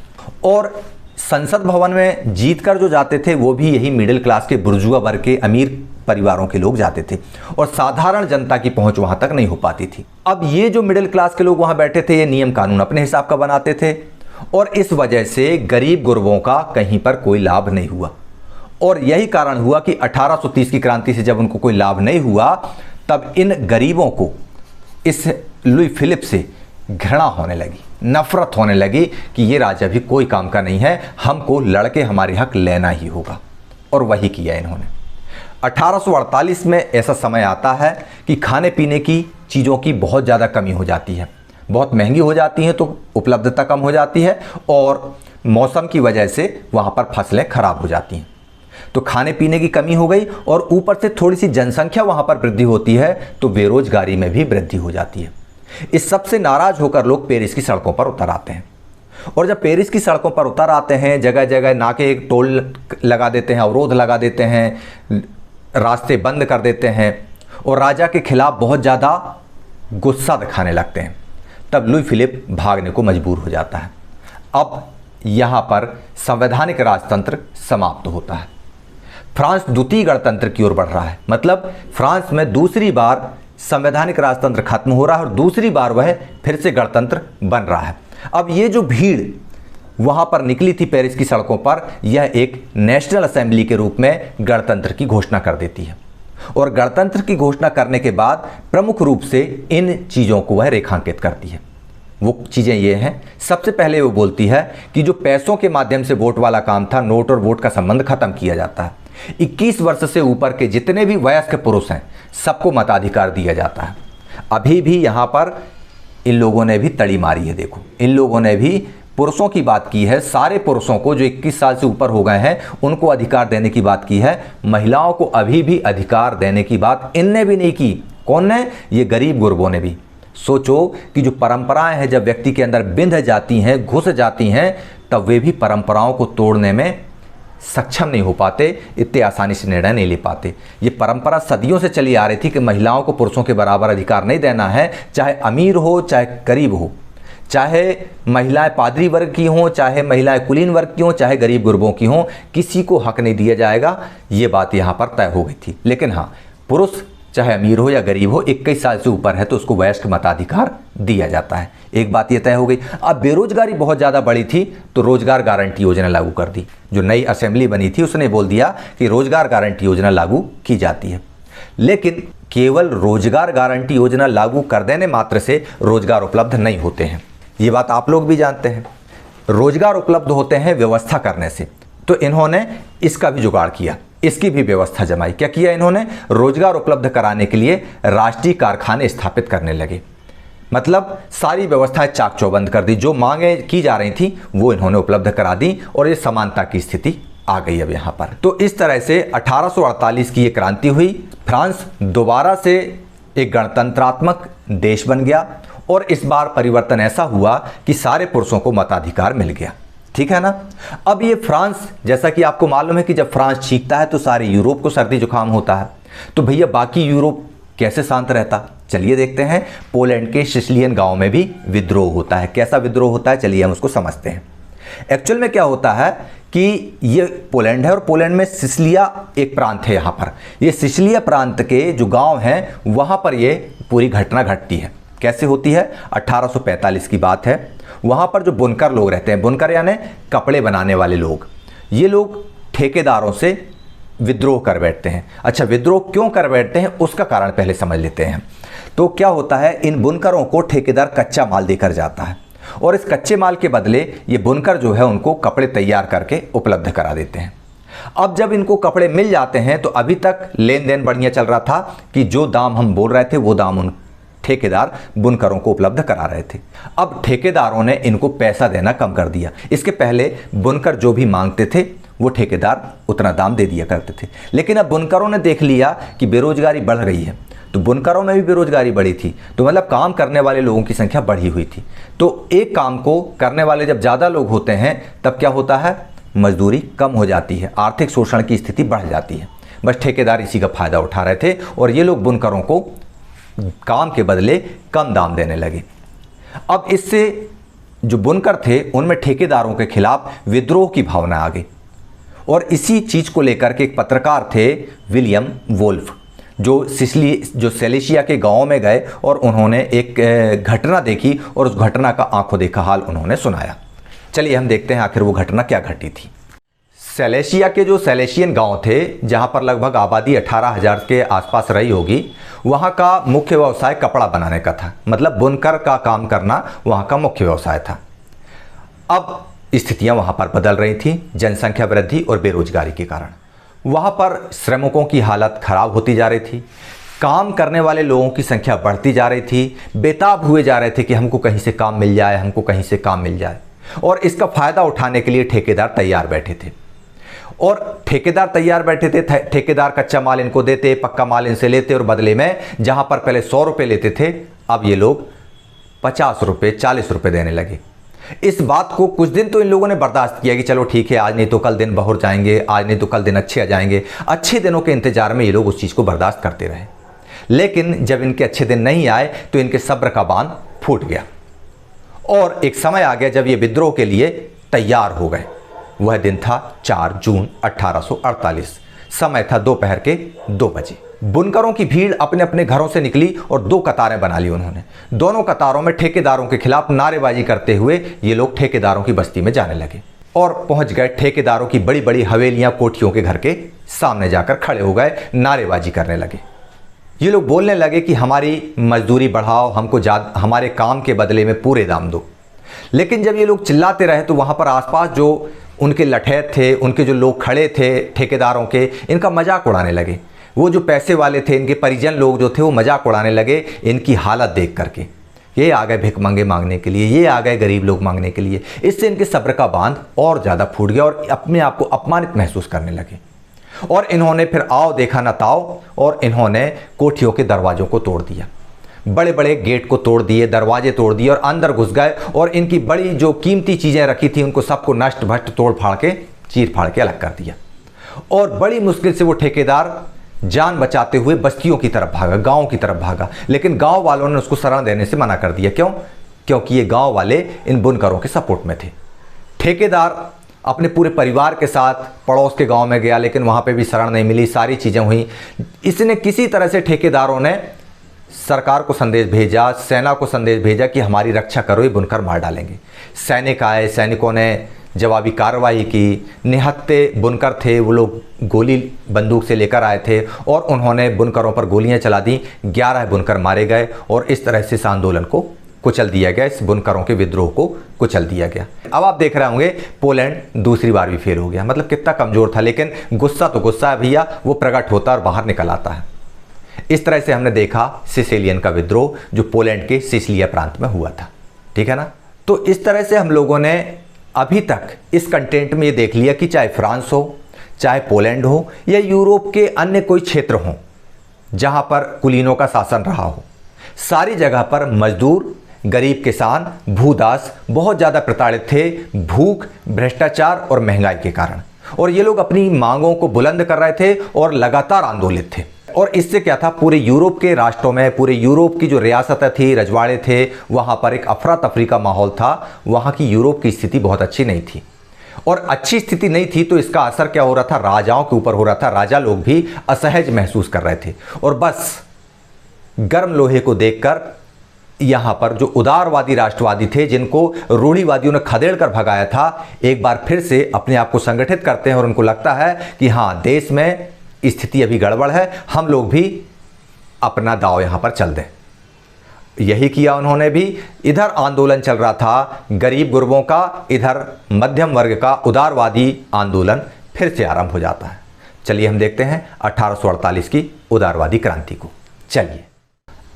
और संसद भवन में जीतकर जो जाते थे वो भी यही मिडिल क्लास के, बुर्जुआ वर्ग के, अमीर परिवारों के लोग जाते थे और साधारण जनता की पहुंच वहां तक नहीं हो पाती थी। अब ये जो मिडिल क्लास के लोग वहां बैठे थे, ये नियम कानून अपने हिसाब का बनाते थे और इस वजह से गरीब गुरबों का कहीं पर कोई लाभ नहीं हुआ। और यही कारण हुआ कि 1830 की क्रांति से जब उनको कोई लाभ नहीं हुआ, तब इन गरीबों को इस लुई फिलिप से घृणा होने लगी, नफरत होने लगी कि ये राजा भी कोई काम का नहीं है, हमको लड़के हमारे हक लेना ही होगा। और वही किया इन्होंने। 1848 में ऐसा समय आता है कि खाने पीने की चीज़ों की बहुत ज़्यादा कमी हो जाती है, बहुत महंगी हो जाती हैं, तो उपलब्धता कम हो जाती है और मौसम की वजह से वहाँ पर फसलें खराब हो जाती हैं। तो खाने पीने की कमी हो गई और ऊपर से थोड़ी सी जनसंख्या वहाँ पर वृद्धि होती है, तो बेरोजगारी में भी वृद्धि हो जाती है। इस सब से नाराज होकर लोग पेरिस की सड़कों पर उतर आते हैं। और जब पेरिस की सड़कों पर उतर आते हैं, जगह जगह नाके टोल लगा देते हैं, अवरोध लगा देते हैं, रास्ते बंद कर देते हैं और राजा के खिलाफ बहुत ज़्यादा गुस्सा दिखाने लगते हैं। तब लुई फिलिप भागने को मजबूर हो जाता है। अब यहाँ पर संवैधानिक राजतंत्र समाप्त होता है। फ्रांस द्वितीय गणतंत्र की ओर बढ़ रहा है। मतलब फ्रांस में दूसरी बार संवैधानिक राजतंत्र खत्म हो रहा है और दूसरी बार वह फिर से गणतंत्र बन रहा है। अब ये जो भीड़ वहां पर निकली थी पेरिस की सड़कों पर, यह एक नेशनल असेंबली के रूप में गणतंत्र की घोषणा कर देती है और गणतंत्र की घोषणा करने के बाद प्रमुख रूप से इन चीज़ों को वह रेखांकित करती है। वो चीज़ें ये हैं, सबसे पहले वो बोलती है कि जो पैसों के माध्यम से वोट वाला काम था, नोट और वोट का संबंध खत्म किया जाता है। 21 वर्ष से ऊपर के जितने भी वयस्क पुरुष हैं सबको मताधिकार दिया जाता है। अभी भी यहाँ पर इन लोगों ने भी तड़ी मारी है। देखो, इन लोगों ने भी पुरुषों की बात की है, सारे पुरुषों को जो 21 साल से ऊपर हो गए हैं उनको अधिकार देने की बात की है। महिलाओं को अभी भी अधिकार देने की बात इनने भी नहीं की। कौन ने? ये गरीब गुरबों ने भी। सोचो कि जो परंपराएं हैं जब व्यक्ति के अंदर बिंध जाती हैं, घुस जाती हैं, तब वे भी परंपराओं को तोड़ने में सक्षम नहीं हो पाते, इतने आसानी से निर्णय नहीं ले पाते। ये परंपरा सदियों से चली आ रही थी कि महिलाओं को पुरुषों के बराबर अधिकार नहीं देना है, चाहे अमीर हो चाहे गरीब हो, चाहे महिलाएं पादरी वर्ग की हों, चाहे महिलाएं कुलीन वर्ग की हों, चाहे गरीब गुरबों की हों, किसी को हक नहीं दिया जाएगा। ये बात यहाँ पर तय हो गई थी। लेकिन हाँ, पुरुष चाहे अमीर हो या गरीब हो, 21 साल से ऊपर है तो उसको वयस्क मताधिकार दिया जाता है। एक बात ये तय हो गई। अब बेरोजगारी बहुत ज़्यादा बढ़ी थी तो रोजगार गारंटी योजना लागू कर दी। जो नई असेंबली बनी थी उसने बोल दिया कि रोजगार गारंटी योजना लागू की जाती है। लेकिन केवल रोजगार गारंटी योजना लागू कर देने मात्र से रोजगार उपलब्ध नहीं होते हैं, ये बात आप लोग भी जानते हैं। रोजगार उपलब्ध होते हैं व्यवस्था करने से। तो इन्होंने इसका भी जुगाड़ किया, इसकी भी व्यवस्था जमाई। क्या किया इन्होंने? रोजगार उपलब्ध कराने के लिए राष्ट्रीय कारखाने स्थापित करने लगे। मतलब सारी व्यवस्थाएं चाक चौबंद कर दी, जो मांगे की जा रही थी वो इन्होंने उपलब्ध करा दी और ये समानता की स्थिति आ गई अब यहाँ पर। तो इस तरह से 1848 की ये क्रांति हुई। फ्रांस दोबारा से एक गणतंत्रात्मक देश बन गया और इस बार परिवर्तन ऐसा हुआ कि सारे पुरुषों को मताधिकार मिल गया। ठीक है ना? अब ये फ्रांस, जैसा कि आपको मालूम है कि जब फ्रांस छींकता है तो सारे यूरोप को सर्दी जुकाम होता है। तो भैया बाकी यूरोप कैसे शांत रहता? चलिए देखते हैं। पोलैंड के सिसिलियन गांव में भी विद्रोह होता है। कैसा विद्रोह होता है, चलिए हम उसको समझते हैं। एक्चुअल में क्या होता है कि ये पोलैंड है और पोलैंड में सिसिलिया एक प्रांत है। यहाँ पर ये सिसिलिया प्रांत के जो गांव हैं वहाँ पर ये पूरी घटना घटती है। कैसे होती है? 1845 की बात है। वहाँ पर जो बुनकर लोग रहते हैं, बुनकर यानी कपड़े बनाने वाले लोग, ये लोग ठेकेदारों से विद्रोह कर बैठते हैं। अच्छा, विद्रोह क्यों कर बैठते हैं उसका कारण पहले समझ लेते हैं। तो क्या होता है, इन बुनकरों को ठेकेदार कच्चा माल देकर जाता है और इस कच्चे माल के बदले ये बुनकर जो है उनको कपड़े तैयार करके उपलब्ध करा देते हैं। अब जब इनको कपड़े मिल जाते हैं तो अभी तक लेन देन बढ़िया चल रहा था कि जो दाम हम बोल रहे थे वो दाम उन ठेकेदार बुनकरों को उपलब्ध करा रहे थे। अब ठेकेदारों ने इनको पैसा देना कम कर दिया। इसके पहले बुनकर जो भी मांगते थे वो ठेकेदार उतना दाम दे दिया करते थे। लेकिन अब बुनकरों ने देख लिया कि बेरोजगारी बढ़ रही है, तो बुनकरों में भी बेरोजगारी बढ़ी थी, तो मतलब काम करने वाले लोगों की संख्या बढ़ी हुई थी। तो एक काम को करने वाले जब ज़्यादा लोग होते हैं तब क्या होता है, मजदूरी कम हो जाती है, आर्थिक शोषण की स्थिति बढ़ जाती है। बस ठेकेदार इसी का फायदा उठा रहे थे और ये लोग बुनकरों को काम के बदले कम दाम देने लगे। अब इससे जो बुनकर थे उनमें ठेकेदारों के खिलाफ विद्रोह की भावना आ गई और इसी चीज़ को लेकर के एक पत्रकार थे विलियम वोल्फ, जो सेलेशिया के गांव में गए और उन्होंने एक घटना देखी और उस घटना का आंखों देखा हाल उन्होंने सुनाया। चलिए हम देखते हैं आखिर वो घटना क्या घटी थी। सेलेशिया के जो सेलेशियन गांव थे, जहां पर लगभग आबादी 18,000 के आसपास रही होगी, वहां का मुख्य व्यवसाय कपड़ा बनाने का था। मतलब बुनकर का काम करना वहां का मुख्य व्यवसाय था। अब स्थितियां वहां पर बदल रही थी जनसंख्या वृद्धि और बेरोजगारी के कारण। वहां पर श्रमिकों की हालत खराब होती जा रही थी, काम करने वाले लोगों की संख्या बढ़ती जा रही थी, बेताब हुए जा रहे थे कि हमको कहीं से काम मिल जाए, हमको कहीं से काम मिल जाए। और इसका फ़ायदा उठाने के लिए ठेकेदार तैयार बैठे थे ठेकेदार कच्चा माल इनको देते, पक्का माल इनसे लेते और बदले में जहां पर पहले 100 रुपये लेते थे अब ये लोग 50 रुपये 40 रुपये देने लगे। इस बात को कुछ दिन तो इन लोगों ने बर्दाश्त किया कि चलो ठीक है, आज नहीं तो कल दिन बहुर जाएंगे, आज नहीं तो कल दिन अच्छे आ जाएंगे। अच्छे दिनों के इंतजार में ये लोग उस चीज़ को बर्दाश्त करते रहे। लेकिन जब इनके अच्छे दिन नहीं आए तो इनके सब्र का बांध फूट गया और एक समय आ गया जब ये विद्रोह के लिए तैयार हो गए। वह दिन था 4 जून 1848। समय था दोपहर के 2 बजे। बुनकरों की भीड़ अपने अपने घरों से निकली और 2 कतारें बना ली उन्होंने। दोनों कतारों में ठेकेदारों के खिलाफ नारेबाजी करते हुए ये लोग ठेकेदारों की बस्ती में जाने लगे और पहुंच गए ठेकेदारों की बड़ी बड़ी हवेलियां, कोठियों के घर के सामने जाकर खड़े हो गए, नारेबाजी करने लगे। ये लोग बोलने लगे कि हमारी मजदूरी बढ़ाओ, हमको हमारे काम के बदले में पूरे दाम दो। लेकिन जब ये लोग चिल्लाते रहे तो वहाँ पर आसपास जो उनके लठैत थे, उनके जो लोग खड़े थे ठेकेदारों के, इनका मजाक उड़ाने लगे। वो जो पैसे वाले थे, इनके परिजन लोग जो थे, वो मजाक उड़ाने लगे इनकी हालत देख करके। ये आ गए भिखमंगे मांगने के लिए, ये आ गए गरीब लोग मांगने के लिए। इससे इनके सब्र का बांध और ज़्यादा फूट गया और अपने आप को अपमानित महसूस करने लगे। और इन्होंने फिर आओ देखा न ताओ और इन्होंने कोठियों के दरवाज़ों को तोड़ दिया, बड़े बड़े गेट को तोड़ दिए, दरवाजे तोड़ दिए और अंदर घुस गए और इनकी बड़ी जो कीमती चीज़ें रखी थी उनको सबको नष्ट भष्ट तोड़ फाड़ के, चीर फाड़ के अलग कर दिया। और बड़ी मुश्किल से वो ठेकेदार जान बचाते हुए बस्तियों की तरफ भागा, गाँव की तरफ भागा। लेकिन गाँव वालों ने उसको शरण देने से मना कर दिया। क्यों? क्योंकि ये गाँव वाले इन बुनकरों के सपोर्ट में थे। ठेकेदार अपने पूरे परिवार के साथ पड़ोस के गांव में गया, लेकिन वहां पे भी शरण नहीं मिली, सारी चीज़ें हुई। इसने किसी तरह से ठेकेदारों ने सरकार को संदेश भेजा, सेना को संदेश भेजा कि हमारी रक्षा करो, ये बुनकर मार डालेंगे। सैनिक आए, सैनिकों ने जवाबी कार्रवाई की। निहत्ते बुनकर थे, वो लोग गोली बंदूक से लेकर आए थे और उन्होंने बुनकरों पर गोलियां चला दी। 11 बुनकर मारे गए और इस तरह से इस आंदोलन को कुचल दिया गया, इस बुनकरों के विद्रोह को कुचल दिया गया। अब आप देख रहे होंगे पोलैंड दूसरी बार भी फेल हो गया। मतलब कितना कमज़ोर था, लेकिन गुस्सा तो गुस्सा है भैया, वो प्रकट होता और बाहर निकल आता है। इस तरह से हमने देखा सिसिलियन का विद्रोह जो पोलैंड के सिसिलिया प्रांत में हुआ था। ठीक है ना? तो इस तरह से हम लोगों ने अभी तक इस कंटेंट में ये देख लिया कि चाहे फ्रांस हो, चाहे पोलैंड हो या यूरोप के अन्य कोई क्षेत्र हों जहाँ पर कुलीनों का शासन रहा हो, सारी जगह पर मजदूर, गरीब किसान, भूदास बहुत ज़्यादा प्रताड़ित थे भूख, भ्रष्टाचार और महंगाई के कारण। और ये लोग अपनी मांगों को बुलंद कर रहे थे और लगातार आंदोलित थे। और इससे क्या था, पूरे यूरोप के राष्ट्रों में, पूरे यूरोप की जो रियासतें थी, रजवाड़े थे, वहाँ पर एक अफरा तफरी का माहौल था। वहाँ की यूरोप की स्थिति बहुत अच्छी नहीं थी और अच्छी स्थिति नहीं थी तो इसका असर क्या हो रहा था, राजाओं के ऊपर हो रहा था। राजा लोग भी असहज महसूस कर रहे थे और बस गर्म लोहे को देखकर यहाँ पर जो उदारवादी राष्ट्रवादी थे, जिनको रूढ़िवादियों ने खदेड़ कर भगाया था, एक बार फिर से अपने आप को संगठित करते हैं और उनको लगता है कि हाँ, देश में स्थिति अभी गड़बड़ है, हम लोग भी अपना दांव यहाँ पर चल दें। यही किया उन्होंने भी। इधर आंदोलन चल रहा था गरीब गुरबों का, इधर मध्यम वर्ग का उदारवादी आंदोलन फिर से आरंभ हो जाता है। चलिए हम देखते हैं 1848 की उदारवादी क्रांति को। चलिए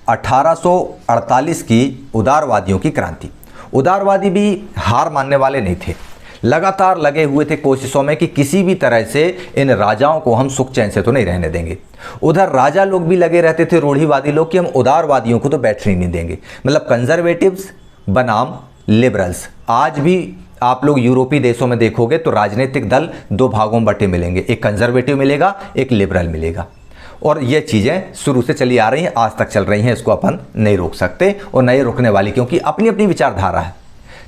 1848 की उदारवादियों की क्रांति। उदारवादी भी हार मानने वाले नहीं थे, लगातार लगे हुए थे कोशिशों में कि किसी भी तरह से इन राजाओं को हम सुख चैन से तो नहीं रहने देंगे। उधर राजा लोग भी लगे रहते थे, रूढ़िवादी लोग, कि हम उदारवादियों को तो बैठने नहीं देंगे। मतलब कंजर्वेटिव्स बनाम लिबरल्स। आज भी आप लोग यूरोपीय देशों में देखोगे तो राजनीतिक दल 2 भागों में बटे मिलेंगे, एक कंजर्वेटिव मिलेगा, एक लिबरल मिलेगा। और ये चीज़ें शुरू से चली आ रही हैं, आज तक चल रही हैं, इसको अपन नहीं रोक सकते और नहीं रोकने वाली, क्योंकि अपनी अपनी विचारधारा है।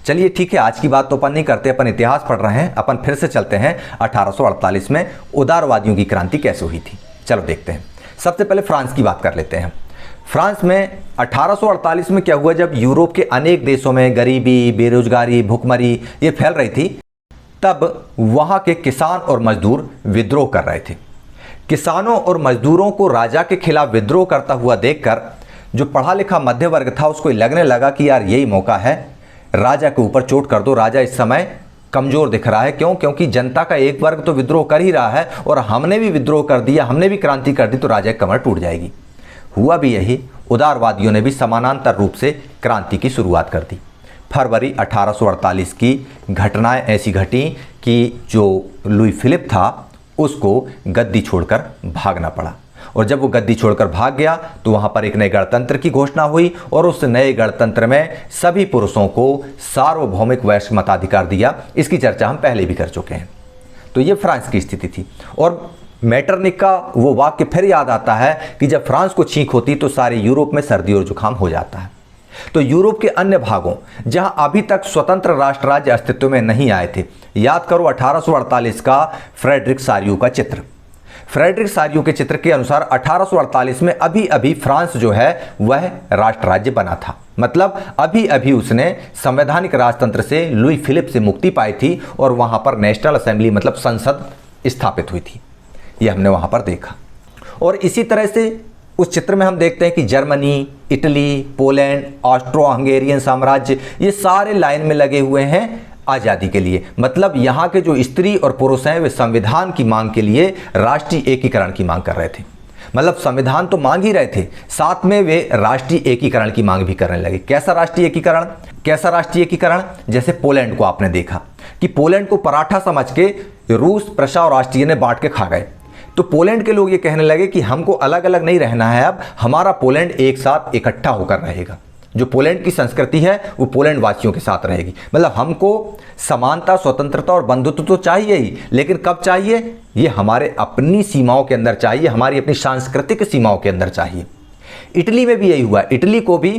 चलिए ठीक है, आज की बात तो अपन नहीं करते, अपन इतिहास पढ़ रहे हैं। अपन फिर से चलते हैं 1848 में उदारवादियों की क्रांति कैसे हुई थी। चलो देखते हैं। सबसे पहले फ्रांस की बात कर लेते हैं। फ्रांस में 1848 में क्या हुआ, जब यूरोप के अनेक देशों में गरीबी, बेरोजगारी, भुखमरी ये फैल रही थी, तब वहाँ के किसान और मजदूर विद्रोह कर रहे थे। किसानों और मजदूरों को राजा के खिलाफ विद्रोह करता हुआ देखकर जो पढ़ा लिखा मध्य वर्ग था उसको लगने लगा कि यार यही मौका है, राजा के ऊपर चोट कर दो। राजा इस समय कमज़ोर दिख रहा है। क्यों? क्योंकि जनता का एक वर्ग तो विद्रोह कर ही रहा है और हमने भी विद्रोह कर दिया, हमने भी क्रांति कर दी तो राजा की कमर टूट जाएगी। हुआ भी यही। उदारवादियों ने भी समानांतर रूप से क्रांति की शुरुआत कर दी। फरवरी 1848 की घटनाएं ऐसी घटी कि जो लुई फिलिप था उसको गद्दी छोड़कर भागना पड़ा। और जब वो गद्दी छोड़कर भाग गया तो वहाँ पर एक नए गणतंत्र की घोषणा हुई और उस नए गणतंत्र में सभी पुरुषों को सार्वभौमिक वयस्क मताधिकार दिया। इसकी चर्चा हम पहले भी कर चुके हैं। तो ये फ्रांस की स्थिति थी। और मेटरनिक का वो वाक्य फिर याद आता है कि जब फ्रांस को छींक होती तो सारे यूरोप में सर्दी और जुकाम हो जाता है। तो यूरोप के अन्य भागों जहां अभी तक स्वतंत्र राष्ट्र राज्य अस्तित्व में नहीं आए थे, याद करो 1848 का फ्रेडरिक सारियू का चित्र। फ्रेडरिक सारियो के चित्र के अनुसार 1848 में अभी अभी फ्रांस जो है वह राष्ट्र राज्य बना था। मतलब अभी अभी उसने संवैधानिक राजतंत्र से लुई फिलिप से मुक्ति पाई थी और वहां पर नेशनल असेंबली मतलब संसद स्थापित हुई थी। यह हमने वहां पर देखा। और इसी तरह से उस चित्र में हम देखते हैं कि Germany, Italy, Poland, Austro Hungarian साम्राज्य ये सारे लाइन में लगे हुए हैं आज़ादी के लिए। मतलब यहाँ के जो स्त्री और पुरुष हैं वे संविधान की मांग के लिए राष्ट्रीय एकीकरण की मांग कर रहे थे। मतलब संविधान तो मांग ही रहे थे, साथ में वे राष्ट्रीय एकीकरण की मांग भी करने लगे। कैसा राष्ट्रीय एकीकरण? कैसा राष्ट्रीय एकीकरण? जैसे पोलैंड को आपने देखा कि पोलैंड को पराठा समझ के रूस, प्रशा और ऑस्ट्रिया ने बांट के खा गए। तो पोलैंड के लोग ये कहने लगे कि हमको अलग अलग नहीं रहना है, अब हमारा पोलैंड एक साथ इकट्ठा होकर रहेगा। जो पोलैंड की संस्कृति है वो पोलैंड वासियों के साथ रहेगी। मतलब हमको समानता, स्वतंत्रता और बंधुत्व तो चाहिए ही, लेकिन कब चाहिए? ये हमारे अपनी सीमाओं के अंदर चाहिए, हमारी अपनी सांस्कृतिक सीमाओं के अंदर चाहिए। इटली में भी यही हुआ। इटली को भी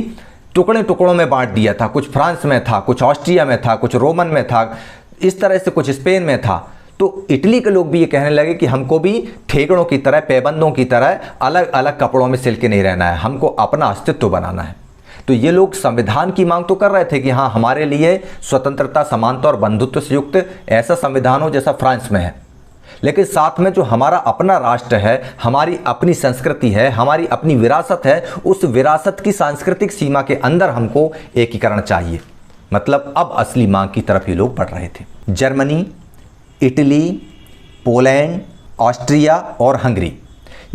टुकड़े टुकड़ों में बांट दिया था। कुछ फ्रांस में था, कुछ ऑस्ट्रिया में था, कुछ रोमन में था, इस तरह से कुछ स्पेन में था। तो इटली के लोग भी ये कहने लगे कि हमको भी ठेकड़ों की तरह, पैबंदों की तरह अलग अलग कपड़ों में सिल के नहीं रहना है, हमको अपना अस्तित्व बनाना है। तो ये लोग संविधान की मांग तो कर रहे थे कि हाँ हमारे लिए स्वतंत्रता, समानता और बंधुत्व से युक्त ऐसा संविधान हो जैसा फ्रांस में है, लेकिन साथ में जो हमारा अपना राष्ट्र है, हमारी अपनी संस्कृति है, हमारी अपनी विरासत है, उस विरासत की सांस्कृतिक सीमा के अंदर हमको एकीकरण चाहिए। मतलब अब असली मांग की तरफ ये लोग बढ़ रहे थे। जर्मनी, इटली, पोलैंड, ऑस्ट्रिया और हंगरी,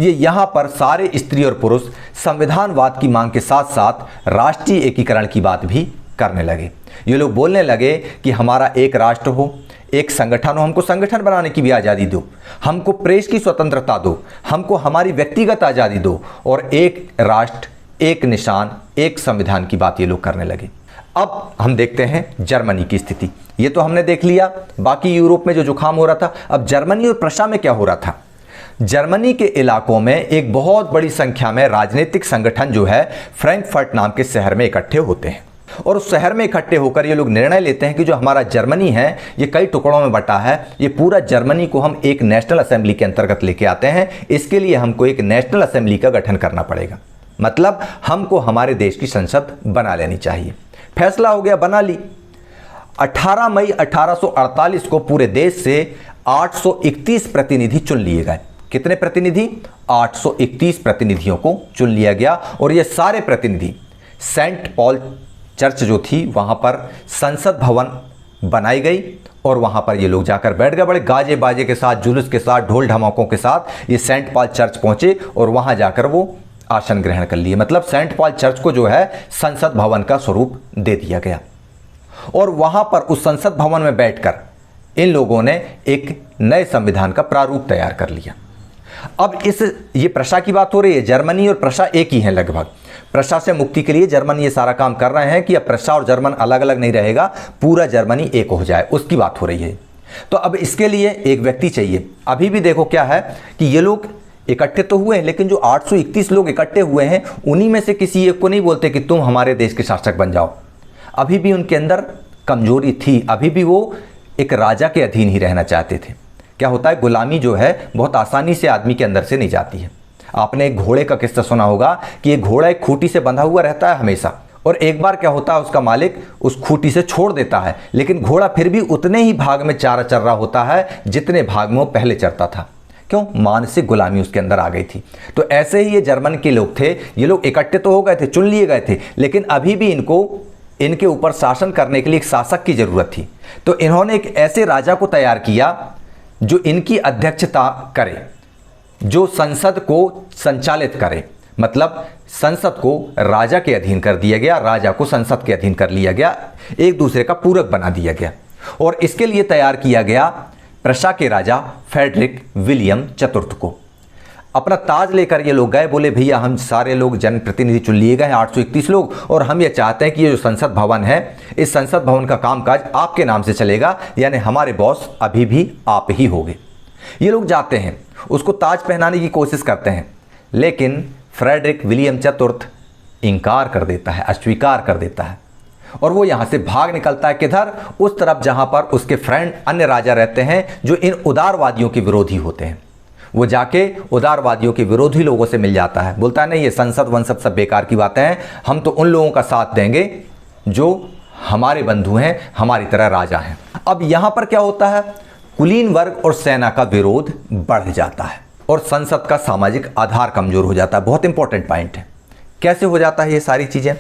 ये यहाँ पर सारे स्त्री और पुरुष संविधानवाद की मांग के साथ साथ राष्ट्रीय एकीकरण की बात भी करने लगे। ये लोग बोलने लगे कि हमारा एक राष्ट्र हो, एक संगठन हो, हमको संगठन बनाने की भी आज़ादी दो, हमको प्रेस की स्वतंत्रता दो, हमको हमारी व्यक्तिगत आज़ादी दो, और एक राष्ट्र, एक निशान, एक संविधान की बात ये लोग करने लगे। अब हम देखते हैं जर्मनी की स्थिति। ये तो हमने देख लिया बाकी यूरोप में जो जुकाम हो रहा था। अब जर्मनी और प्रशा में क्या हो रहा था? जर्मनी के इलाकों में एक बहुत बड़ी संख्या में राजनीतिक संगठन जो है फ्रैंकफर्ट नाम के शहर में इकट्ठे होते हैं, और उस शहर में इकट्ठे होकर ये लोग निर्णय लेते हैं कि जो हमारा जर्मनी है ये कई टुकड़ों में बटा है, ये पूरा जर्मनी को हम एक नेशनल असेंबली के अंतर्गत लेके आते हैं। इसके लिए हमको एक नेशनल असेंबली का गठन करना पड़ेगा। मतलब हमको हमारे देश की संसद बना लेनी चाहिए। फैसला हो गया, बना ली। 18 मई 1848 को पूरे देश से 831 प्रतिनिधि चुन लिए गए। कितने प्रतिनिधि? 831 प्रतिनिधियों को चुन लिया गया, और ये सारे प्रतिनिधि सेंट पॉल चर्च जो थी वहाँ पर संसद भवन बनाई गई, और वहाँ पर ये लोग जाकर बैठ गए। बड़े गाजे बाजे के साथ, जुलूस के साथ, ढोल ढमाकों के साथ ये सेंट पॉल चर्च पहुँचे और वहाँ जाकर वो आसन ग्रहण कर लिए। मतलब सेंट पॉल चर्च को जो है संसद भवन का स्वरूप दे दिया गया, और वहाँ पर उस संसद भवन में बैठकर इन लोगों ने एक नए संविधान का प्रारूप तैयार कर लिया। अब ये प्रशा की बात हो रही है। जर्मनी और प्रशा एक ही हैं लगभग। प्रशा से मुक्ति के लिए जर्मनी ये सारा काम कर रहे हैं कि अब प्रशा और जर्मन अलग अलग नहीं रहेगा, पूरा जर्मनी एक हो जाए, उसकी बात हो रही है। तो अब इसके लिए एक व्यक्ति चाहिए। अभी भी देखो क्या है कि ये लोग इकट्ठे तो हुए हैं, लेकिन जो 831 लोग इकट्ठे हुए हैं उन्हीं में से किसी एक को नहीं बोलते कि तुम हमारे देश के शासक बन जाओ। अभी भी उनके अंदर कमजोरी थी, अभी भी वो एक राजा के अधीन ही रहना चाहते थे। क्या होता है, गुलामी जो है बहुत आसानी से आदमी के अंदर से नहीं जाती है। आपने एक घोड़े का किस्सा सुना होगा कि एक घोड़ा एक खूंटी से बंधा हुआ रहता है हमेशा, और एक बार क्या होता है उसका मालिक उस खूंटी से छोड़ देता है, लेकिन घोड़ा फिर भी उतने ही भाग में चारा चर रहा होता है जितने भाग में वो पहले चरता था। क्यों? मानसिक गुलामी उसके अंदर आ गई थी। तो ऐसे ही ये जर्मन के लोग थे, ये लोग इकट्ठे तो हो गए थे, चुन लिए गए थे, लेकिन अभी भी इनके ऊपर शासन करने के लिए एक शासक की जरूरत थी। तो इन्होंने एक ऐसे राजा को तैयार किया जो इनकी अध्यक्षता करे, जो संसद को संचालित करे। मतलब संसद को राजा के अधीन कर दिया गया, राजा को संसद के अधीन कर लिया गया, एक दूसरे का पूरक बना दिया गया। और इसके लिए तैयार किया गया प्रशा के राजा फ्रेडरिक विलियम चतुर्थ को। अपना ताज लेकर ये लोग गए, बोले भैया हम सारे लोग जनप्रतिनिधि चुन लिए गए हैं 831 लोग, और हम ये चाहते हैं कि ये जो संसद भवन है, इस संसद भवन का कामकाज आपके नाम से चलेगा, यानी हमारे बॉस अभी भी आप ही होंगे। ये लोग जाते हैं, उसको ताज पहनाने की कोशिश करते हैं, लेकिन फ्रेडरिक विलियम चतुर्थ इनकार कर देता है, अस्वीकार कर देता है, और वो यहाँ से भाग निकलता है। किधर? उस तरफ जहाँ पर उसके फ्रेंड अन्य राजा रहते हैं जो इन उदारवादियों के विरोधी होते हैं। वो जाके उदारवादियों के विरोधी लोगों से मिल जाता है, बोलता है नहीं ये संसद वंसद सब बेकार की बातें हैं, हम तो उन लोगों का साथ देंगे जो हमारे बंधु हैं, हमारी तरह राजा हैं। अब यहां पर क्या होता है, कुलीन वर्ग और सेना का विरोध बढ़ जाता है और संसद का सामाजिक आधार कमजोर हो जाता है। बहुत इंपॉर्टेंट पॉइंट है। कैसे हो जाता है ये सारी चीजें?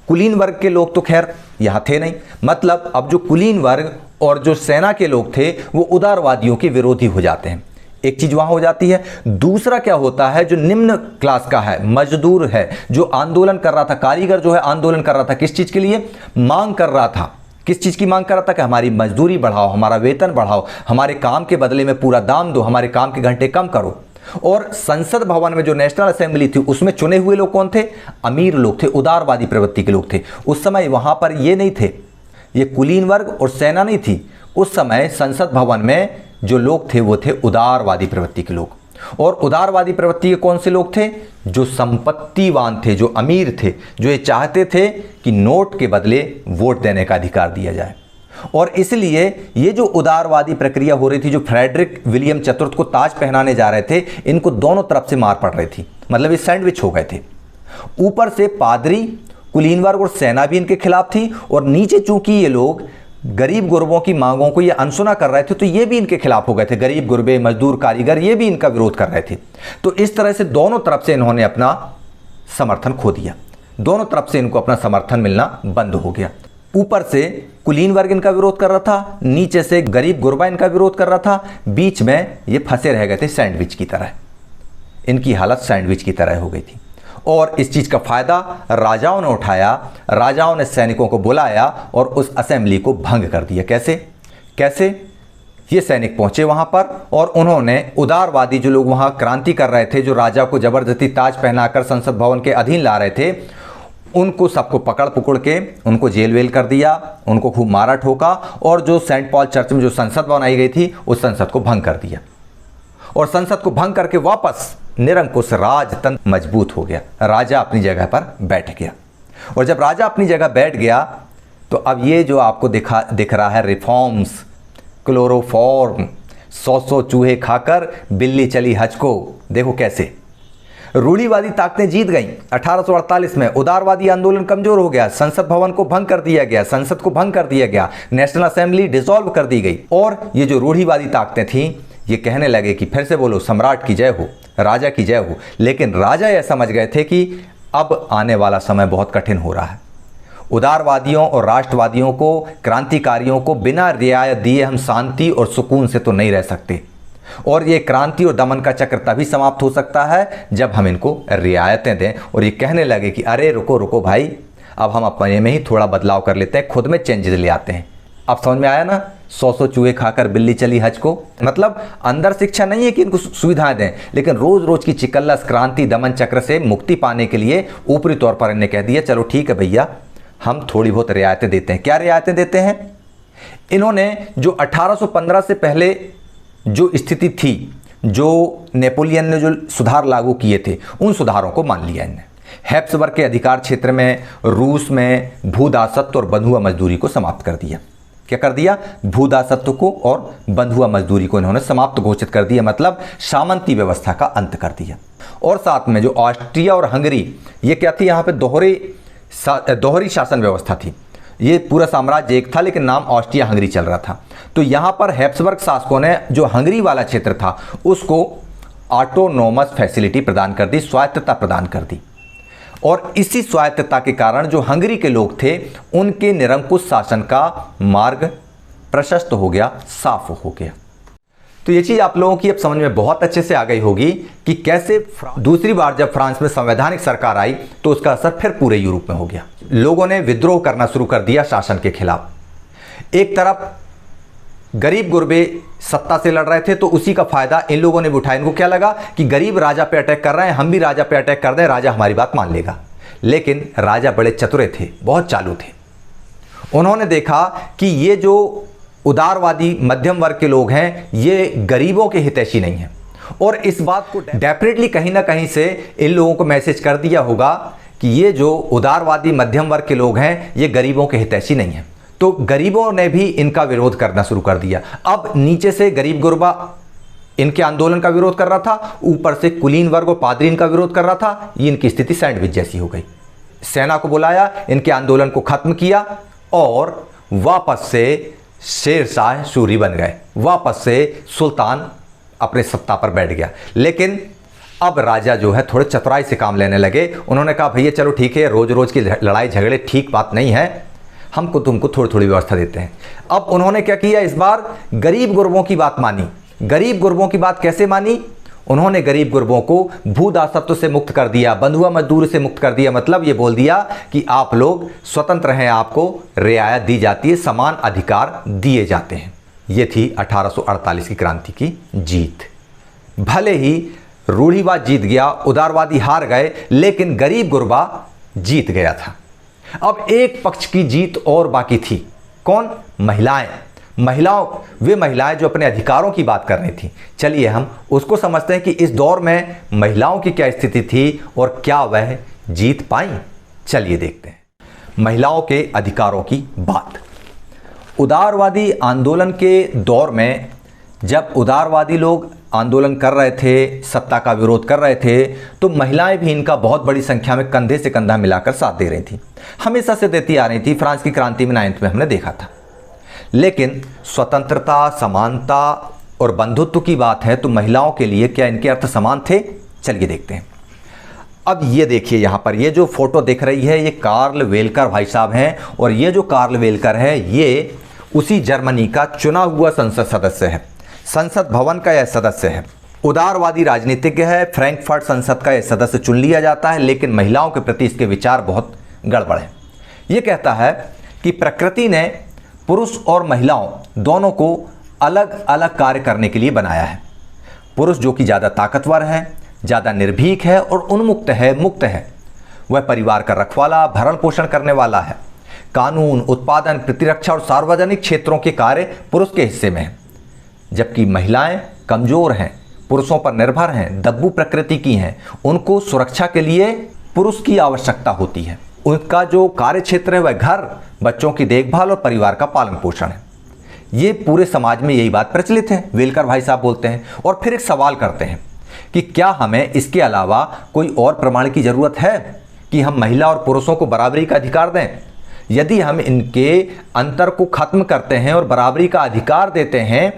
कुलीन वर्ग के लोग तो खैर यहां थे नहीं, मतलब अब जो कुलीन वर्ग और जो सेना के लोग थे वो उदारवादियों के विरोधी हो जाते हैं। एक चीज वहां हो जाती है। दूसरा क्या होता है, जो निम्न क्लास का है, मजदूर है, जो आंदोलन कर रहा था, कारीगर जो है आंदोलन कर रहा था, किस चीज के लिए मांग कर रहा था, किस चीज की मांग कर रहा था कि हमारी मजदूरी बढ़ाओ, हमारा वेतन बढ़ाओ, हमारे काम के बदले में पूरा दाम दो, हमारे काम के घंटे कम करो। और संसद भवन में जो नेशनल असेंबली थी उसमें चुने हुए लोग कौन थे? अमीर लोग थे, उदारवादी प्रवृत्ति के लोग थे। उस समय वहां पर ये नहीं थे, ये कुलीन वर्ग और सेना नहीं थी। उस समय संसद भवन में जो लोग थे वो थे उदारवादी प्रवृत्ति के लोग। और उदारवादी प्रवृत्ति के कौन से लोग थे? जो संपत्तिवान थे, जो अमीर थे, जो ये चाहते थे कि नोट के बदले वोट देने का अधिकार दिया जाए। और इसलिए ये जो उदारवादी प्रक्रिया हो रही थी, जो फ्रेडरिक विलियम चतुर्थ को ताज पहनाने जा रहे थे, इनको दोनों तरफ से मार पड़ रही थी, मतलब ये सैंडविच हो गए थे। ऊपर से पादरी, कुलीन वर्ग और सेना भी इनके खिलाफ थी, और नीचे चूंकि ये लोग गरीब गुरबों की मांगों को ये अनसुना कर रहे थे तो ये भी इनके खिलाफ हो गए थे। गरीब गुरबे, मजदूर, कारीगर ये भी इनका विरोध कर रहे थे। तो इस तरह से दोनों तरफ से इन्होंने अपना समर्थन खो दिया, दोनों तरफ से इनको अपना समर्थन मिलना बंद हो गया। ऊपर से कुलीन वर्ग इनका विरोध कर रहा था, नीचे से गरीब गुरबा इनका विरोध कर रहा था, बीच में ये फंसे रह गए थे सैंडविच की तरह। इनकी हालत सैंडविच की तरह हो गई थी। और इस चीज का फायदा राजाओं ने उठाया। राजाओं ने सैनिकों को बुलाया और उस असेंबली को भंग कर दिया। कैसे? ये सैनिक पहुंचे वहां पर और उन्होंने उदारवादी जो लोग वहां क्रांति कर रहे थे, जो राजा को जबरदस्ती ताज पहनाकर संसद भवन के अधीन ला रहे थे, उनको सबको पकड़ पुकड़ के उनको जेल वेल कर दिया, उनको खूब मारा ठोका, और जो सेंट पॉल चर्च में जो संसद बनाई गई थी उस संसद को भंग कर दिया। और संसद को भंग करके वापस निरंकुश राजतंत्र मजबूत हो गया। राजा अपनी जगह पर बैठ गया। और जब राजा अपनी जगह बैठ गया तो अब ये जो आपको दिख रहा है रिफॉर्म्स, क्लोरोफॉर्म, 100 चूहे खाकर बिल्ली चली हज को, देखो कैसे रूढ़िवादी ताकतें जीत गईं। 1848 में उदारवादी आंदोलन कमजोर हो गया, संसद भवन को भंग कर दिया गया, संसद को भंग कर दिया गया, नेशनल असेंबली डिसॉल्व कर दी गई। और ये जो रूढ़िवादी ताकतें थीं ये कहने लगे कि फिर से बोलो सम्राट की जय हो, राजा की जय हो। लेकिन राजा यह समझ गए थे कि अब आने वाला समय बहुत कठिन हो रहा है। उदारवादियों और राष्ट्रवादियों को, क्रांतिकारियों को बिना रियायत दिए हम शांति और सुकून से तो नहीं रह सकते। और ये क्रांति और दमन का चक्र तभी समाप्त हो सकता है जब हम इनको रियायतें दें। और ये कहने लगे कि अरे रुको रुको भाई, अब हम अपने में ही थोड़ा बदलाव कर लेते हैं, खुद में चेंजेस ले आते हैं। अब समझ में आया ना, 100 चूहे खाकर बिल्ली चली हज को। मतलब अंदर शिक्षा नहीं है कि इनको सुविधाएं दें, लेकिन रोज रोज की चिकल्लस, क्रांति, दमन चक्र से मुक्ति पाने के लिए ऊपरी तौर पर इन्हें कह दिया चलो ठीक है भैया, हम थोड़ी बहुत रियायतें देते हैं। क्या रियायतें देते हैं? इन्होंने जो 1815 से पहले जो स्थिति थी, जो नेपोलियन ने जो सुधार लागू किए थे, उन सुधारों को मान लिया इन्हें। हैप्सबर्ग के अधिकार क्षेत्र में, रूस में भूदासत्व और बंधुआ मजदूरी को समाप्त कर दिया। क्या कर दिया? भूदासत्व को और बंधुआ मजदूरी को इन्होंने समाप्त घोषित कर दिया, मतलब सामंती व्यवस्था का अंत कर दिया। और साथ में जो ऑस्ट्रिया और हंगरी, ये क्या थी? यहाँ पे दोहरी शासन व्यवस्था थी। ये पूरा साम्राज्य एक था लेकिन नाम ऑस्ट्रिया हंगरी चल रहा था। तो यहाँ पर हैप्सबर्ग शासकों ने जो हंगरी वाला क्षेत्र था उसको ऑटोनोमस फैसिलिटी प्रदान कर दी, स्वायत्तता प्रदान कर दी। और इसी स्वायत्तता के कारण जो हंगरी के लोग थे उनके निरंकुश शासन का मार्ग प्रशस्त हो गया, साफ हो गया। तो ये चीज़ आप लोगों की अब समझ में बहुत अच्छे से आ गई होगी कि कैसे दूसरी बार जब फ्रांस में संवैधानिक सरकार आई तो उसका असर फिर पूरे यूरोप में हो गया। लोगों ने विद्रोह करना शुरू कर दिया शासन के खिलाफ। एक तरफ गरीब गुरबे सत्ता से लड़ रहे थे तो उसी का फायदा इन लोगों ने भी उठाया। इनको क्या लगा कि गरीब राजा पे अटैक कर रहे हैं, हम भी राजा पे अटैक कर दें, राजा हमारी बात मान लेगा। लेकिन राजा बड़े चतुरे थे, बहुत चालू थे। उन्होंने देखा कि ये जो उदारवादी मध्यम वर्ग के लोग हैं ये गरीबों के हितैषी नहीं हैं, और इस बात को डेफिनेटली कहीं ना कहीं से इन लोगों को मैसेज कर दिया होगा कि ये जो उदारवादी मध्यम वर्ग के लोग हैं ये गरीबों के हितैषी नहीं हैं। तो गरीबों ने भी इनका विरोध करना शुरू कर दिया। अब नीचे से गरीब गुरबा इनके आंदोलन का विरोध कर रहा था, ऊपर से कुलीन वर्ग और पादरीन का विरोध कर रहा था। ये इनकी स्थिति सैंडविच जैसी हो गई। सेना को बुलाया, इनके आंदोलन को खत्म किया और वापस से शेरशाह सूरी बन गए, वापस से सुल्तान अपने सत्ता पर बैठ गया। लेकिन अब राजा जो है थोड़े चतुराई से काम लेने लगे। उन्होंने कहा भैया चलो ठीक है, रोज रोज की लड़ाई झगड़े ठीक बात नहीं है, हमको तुमको थोड़ी थोड़ी व्यवस्था देते हैं। अब उन्होंने क्या किया, इस बार गरीब गुरबों की बात मानी। गरीब गुरबों की बात कैसे मानी? उन्होंने गरीब गुरबों को भूदासत्व से मुक्त कर दिया, बंधुआ मजदूरी से मुक्त कर दिया। मतलब ये बोल दिया कि आप लोग स्वतंत्र हैं, आपको रियायत दी जाती है, समान अधिकार दिए जाते हैं। ये थी 1848 की क्रांति की जीत। भले ही रूढ़िवाद जीत गया, उदारवादी हार गए, लेकिन गरीब गुरबा जीत गया था। अब एक पक्ष की जीत और बाकी थी। कौन? महिलाएं। वे महिलाएं जो अपने अधिकारों की बात कर रही थी। चलिए हम उसको समझते हैं कि इस दौर में महिलाओं की क्या स्थिति थी और क्या वह जीत पाई। चलिए देखते हैं महिलाओं के अधिकारों की बात। उदारवादी आंदोलन के दौर में जब उदारवादी लोग आंदोलन कर रहे थे, सत्ता का विरोध कर रहे थे, तो महिलाएं भी इनका बहुत बड़ी संख्या में कंधे से कंधा मिलाकर साथ दे रही थी, हमेशा से देती आ रही थी। फ्रांस की क्रांति में 9th में हमने देखा था। लेकिन स्वतंत्रता, समानता और बंधुत्व की बात है तो महिलाओं के लिए क्या इनके अर्थ समान थे? चलिए देखते हैं। अब ये देखिए, यहाँ पर ये जो फोटो दिख रही है ये कार्ल वेलकर भाई साहब हैं, और ये जो कार्ल वेलकर है ये उसी जर्मनी का चुना हुआ संसद सदस्य है, संसद भवन का यह सदस्य है। उदारवादी राजनीतिज्ञ है, फ्रैंकफर्ट संसद का यह सदस्य चुन लिया जाता है, लेकिन महिलाओं के प्रति इसके विचार बहुत गड़बड़ है। ये कहता है कि प्रकृति ने पुरुष और महिलाओं दोनों को अलग अलग कार्य करने के लिए बनाया है। पुरुष जो कि ज़्यादा ताकतवर है, ज़्यादा निर्भीक है और उन्मुक्त है, मुक्त है, वह परिवार का रखवाला, भरण पोषण करने वाला है। कानून, उत्पादन, प्रतिरक्षा और सार्वजनिक क्षेत्रों के कार्य पुरुष के हिस्से में है, जबकि महिलाएं कमज़ोर हैं, पुरुषों पर निर्भर हैं, दब्बू प्रकृति की हैं। उनको सुरक्षा के लिए पुरुष की आवश्यकता होती है। उनका जो कार्य क्षेत्र है वह घर, बच्चों की देखभाल और परिवार का पालन पोषण है। ये पूरे समाज में यही बात प्रचलित है, वेलकर भाई साहब बोलते हैं। और फिर एक सवाल करते हैं कि क्या हमें इसके अलावा कोई और प्रमाण की ज़रूरत है कि हम महिला और पुरुषों को बराबरी का अधिकार दें? यदि हम इनके अंतर को खत्म करते हैं और बराबरी का अधिकार देते हैं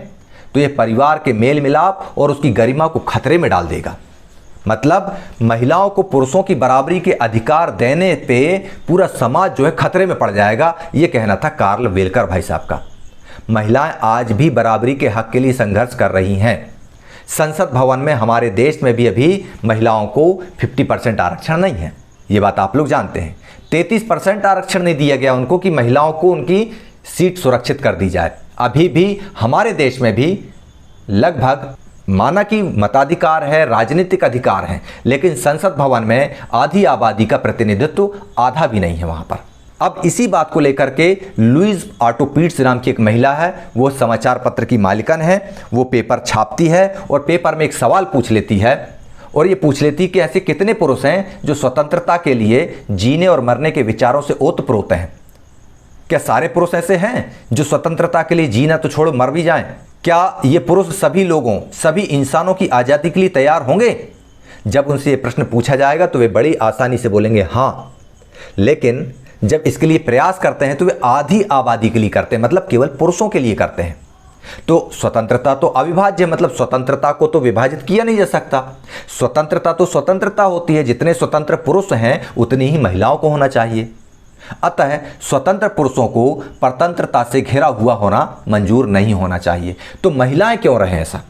तो ये परिवार के मेल मिलाप और उसकी गरिमा को खतरे में डाल देगा। मतलब महिलाओं को पुरुषों की बराबरी के अधिकार देने पे पूरा समाज जो है खतरे में पड़ जाएगा, ये कहना था कार्ल वेलकर भाई साहब का। महिलाएं आज भी बराबरी के हक के लिए संघर्ष कर रही हैं। संसद भवन में हमारे देश में भी अभी महिलाओं को 50% आरक्षण नहीं है, ये बात आप लोग जानते हैं। 33% आरक्षण नहीं दिया गया उनको कि महिलाओं को उनकी सीट सुरक्षित कर दी जाए। अभी भी हमारे देश में भी लगभग माना कि मताधिकार है, राजनीतिक अधिकार है, लेकिन संसद भवन में आधी आबादी का प्रतिनिधित्व आधा भी नहीं है वहां पर। अब इसी बात को लेकर के लुईज ऑटो पीट्स नाम की एक महिला है, वो समाचार पत्र की मालिकन है, वो पेपर छापती है और पेपर में एक सवाल पूछ लेती है, और ये पूछ लेती कि ऐसे कितने पुरुष हैं जो स्वतंत्रता के लिए जीने और मरने के विचारों से ओतप्रोत हैं। क्या सारे पुरुष ऐसे हैं जो स्वतंत्रता के लिए जीना तो छोड़ो मर भी जाएं? क्या ये पुरुष सभी लोगों, सभी इंसानों की आज़ादी के लिए तैयार होंगे? जब उनसे ये प्रश्न पूछा जाएगा तो वे बड़ी आसानी से बोलेंगे हाँ, लेकिन जब इसके लिए प्रयास करते हैं तो वे आधी आबादी के लिए करते हैं, मतलब केवल पुरुषों के लिए करते हैं। तो स्वतंत्रता तो अविभाज्य, मतलब स्वतंत्रता को तो विभाजित किया नहीं जा सकता। स्वतंत्रता तो स्वतंत्रता होती है, जितने स्वतंत्र पुरुष हैं उतनी ही महिलाओं को होना चाहिए। अतः स्वतंत्र पुरुषों को परतंत्रता से घिरा हुआ होना मंजूर नहीं होना चाहिए। तो महिलाएं क्यों रहे ऐसा?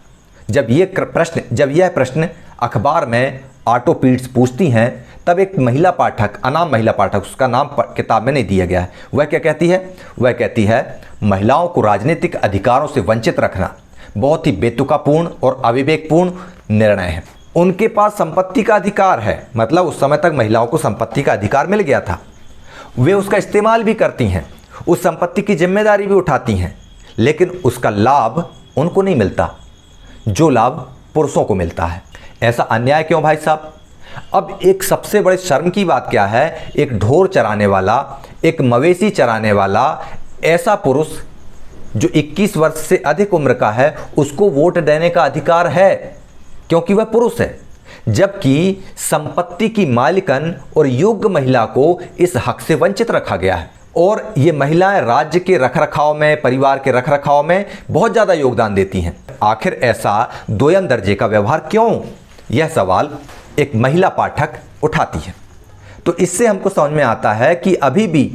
जब यह प्रश्न अखबार में ऑटो पीट्स पूछती हैं, तब एक महिला पाठक, अनाम महिला पाठक, उसका नाम किताब में नहीं दिया गया है, वह क्या कहती है? वह कहती है महिलाओं को राजनीतिक अधिकारों से वंचित रखना बहुत ही बेतुकापूर्ण और अविवेकपूर्ण निर्णय है। उनके पास संपत्ति का अधिकार है, मतलब उस समय तक महिलाओं को संपत्ति का अधिकार मिल गया था, वे उसका इस्तेमाल भी करती हैं, उस संपत्ति की जिम्मेदारी भी उठाती हैं, लेकिन उसका लाभ उनको नहीं मिलता जो लाभ पुरुषों को मिलता है। ऐसा अन्याय क्यों भाई साहब? अब एक सबसे बड़े शर्म की बात क्या है, एक ढोर चराने वाला, एक मवेशी चराने वाला ऐसा पुरुष जो 21 वर्ष से अधिक उम्र का है उसको वोट देने का अधिकार है, क्योंकि वह पुरुष है, जबकि संपत्ति की मालिकन और योग्य महिला को इस हक से वंचित रखा गया है। और ये महिलाएं राज्य के रखरखाव में, परिवार के रखरखाव में बहुत ज़्यादा योगदान देती हैं। आखिर ऐसा दोयम दर्जे का व्यवहार क्यों, यह सवाल एक महिला पाठक उठाती है। तो इससे हमको समझ में आता है कि अभी भी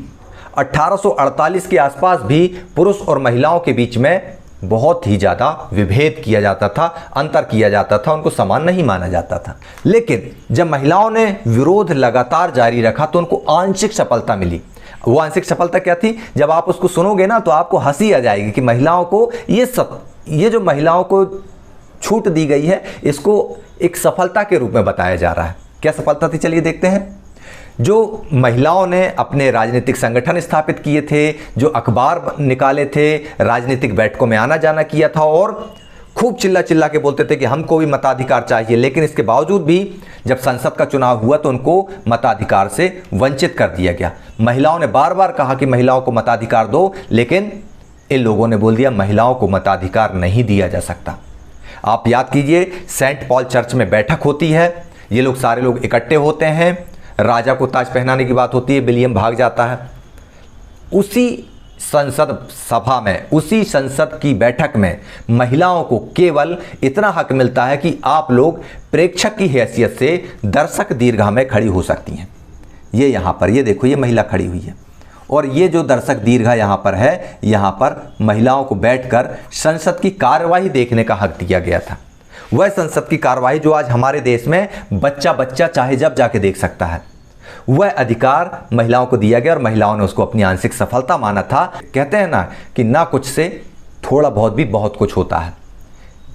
1848 के आसपास भी पुरुष और महिलाओं के बीच में बहुत ही ज़्यादा विभेद किया जाता था, अंतर किया जाता था, उनको समान नहीं माना जाता था। लेकिन जब महिलाओं ने विरोध लगातार जारी रखा तो उनको आंशिक सफलता मिली। वो आंशिक सफलता क्या थी, जब आप उसको सुनोगे ना तो आपको हंसी आ जाएगी कि महिलाओं को ये जो महिलाओं को छूट दी गई है इसको एक सफलता के रूप में बताया जा रहा है। क्या सफलता थी, चलिए देखते हैं। जो महिलाओं ने अपने राजनीतिक संगठन स्थापित किए थे, जो अखबार निकाले थे, राजनीतिक बैठकों में आना जाना किया था और खूब चिल्ला चिल्ला के बोलते थे कि हमको भी मताधिकार चाहिए, लेकिन इसके बावजूद भी जब संसद का चुनाव हुआ तो उनको मताधिकार से वंचित कर दिया गया। महिलाओं ने बार बार कहा कि महिलाओं को मताधिकार दो, लेकिन इन लोगों ने बोल दिया महिलाओं को मताधिकार नहीं दिया जा सकता। आप याद कीजिए, सेंट पॉल चर्च में बैठक होती है, ये लोग सारे लोग इकट्ठे होते हैं, राजा को ताज पहनाने की बात होती है, विलियम भाग जाता है। उसी संसद सभा में, उसी संसद की बैठक में महिलाओं को केवल इतना हक मिलता है कि आप लोग प्रेक्षक की हैसियत से दर्शक दीर्घा में खड़ी हो सकती हैं। ये यहाँ पर, ये देखो, ये महिला खड़ी हुई है और ये जो दर्शक दीर्घा यहाँ पर है, यहाँ पर महिलाओं को बैठकर संसद की कार्यवाही देखने का हक दिया गया था। वह संसद की कार्यवाही जो आज हमारे देश में बच्चा बच्चा चाहे जब जाके देख सकता है, वह अधिकार महिलाओं को दिया गया और महिलाओं ने उसको अपनी आंशिक सफलता माना था। कहते हैं ना कि ना कुछ से थोड़ा बहुत भी बहुत कुछ होता है,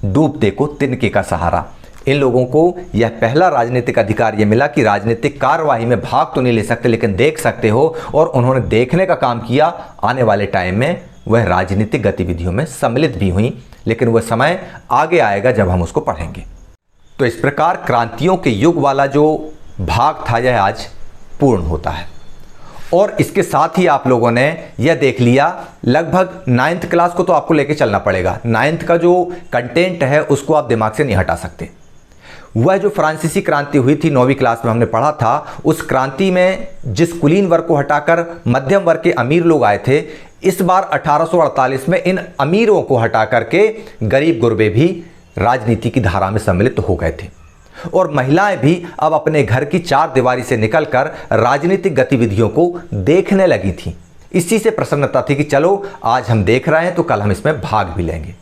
डूबते को तिनके का सहारा। इन लोगों को यह पहला राजनीतिक अधिकार ये मिला कि राजनीतिक कार्यवाही में भाग तो नहीं ले सकते लेकिन देख सकते हो, और उन्होंने देखने का काम किया। आने वाले टाइम में वह राजनीतिक गतिविधियों में सम्मिलित भी हुई, लेकिन वह समय आगे आएगा जब हम उसको पढ़ेंगे। तो इस प्रकार क्रांतियों के युग वाला जो भाग था यह आज पूर्ण होता है। और इसके साथ ही आप लोगों ने यह देख लिया, लगभग 9th क्लास को तो आपको लेके चलना पड़ेगा। 9th का जो कंटेंट है उसको आप दिमाग से नहीं हटा सकते। वह जो फ्रांसीसी क्रांति हुई थी 9वीं क्लास में हमने पढ़ा था, उस क्रांति में जिस कुलीन वर्ग को हटाकर मध्यम वर्ग के अमीर लोग आए थे, इस बार 1848 में इन अमीरों को हटा करके गरीब गुरबे भी राजनीति की धारा में सम्मिलित हो गए थे और महिलाएं भी अब अपने घर की चार दीवारी से निकलकर राजनीतिक गतिविधियों को देखने लगी थीं। इसी से प्रसन्नता थी कि चलो आज हम देख रहे हैं तो कल हम इसमें भाग भी लेंगे।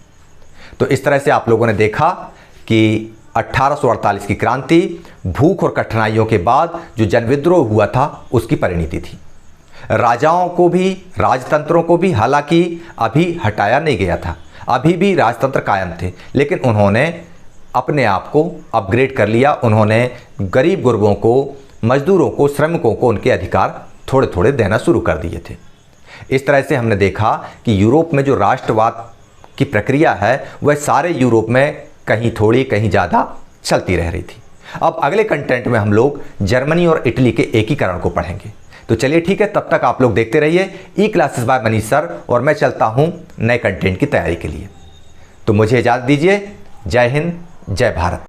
तो इस तरह से आप लोगों ने देखा कि 1848 की क्रांति भूख और कठिनाइयों के बाद जो जनविद्रोह हुआ था उसकी परिणति थी। राजाओं को भी, राजतंत्रों को भी हालांकि अभी हटाया नहीं गया था, अभी भी राजतंत्र कायम थे, लेकिन उन्होंने अपने आप को अपग्रेड कर लिया। उन्होंने गरीब गुरबों को, मजदूरों को, श्रमिकों को उनके अधिकार थोड़े थोड़े देना शुरू कर दिए थे। इस तरह से हमने देखा कि यूरोप में जो राष्ट्रवाद की प्रक्रिया है वह सारे यूरोप में कहीं थोड़ी कहीं ज़्यादा चलती रह रही थी। अब अगले कंटेंट में हम लोग जर्मनी और इटली के एकीकरण को पढ़ेंगे। तो चलिए ठीक है, तब तक आप लोग देखते रहिए ई क्लासेस बाय मनीष सर, और मैं चलता हूँ नए कंटेंट की तैयारी के लिए। तो मुझे इजाज़त दीजिए। जय हिंद, जय भारत।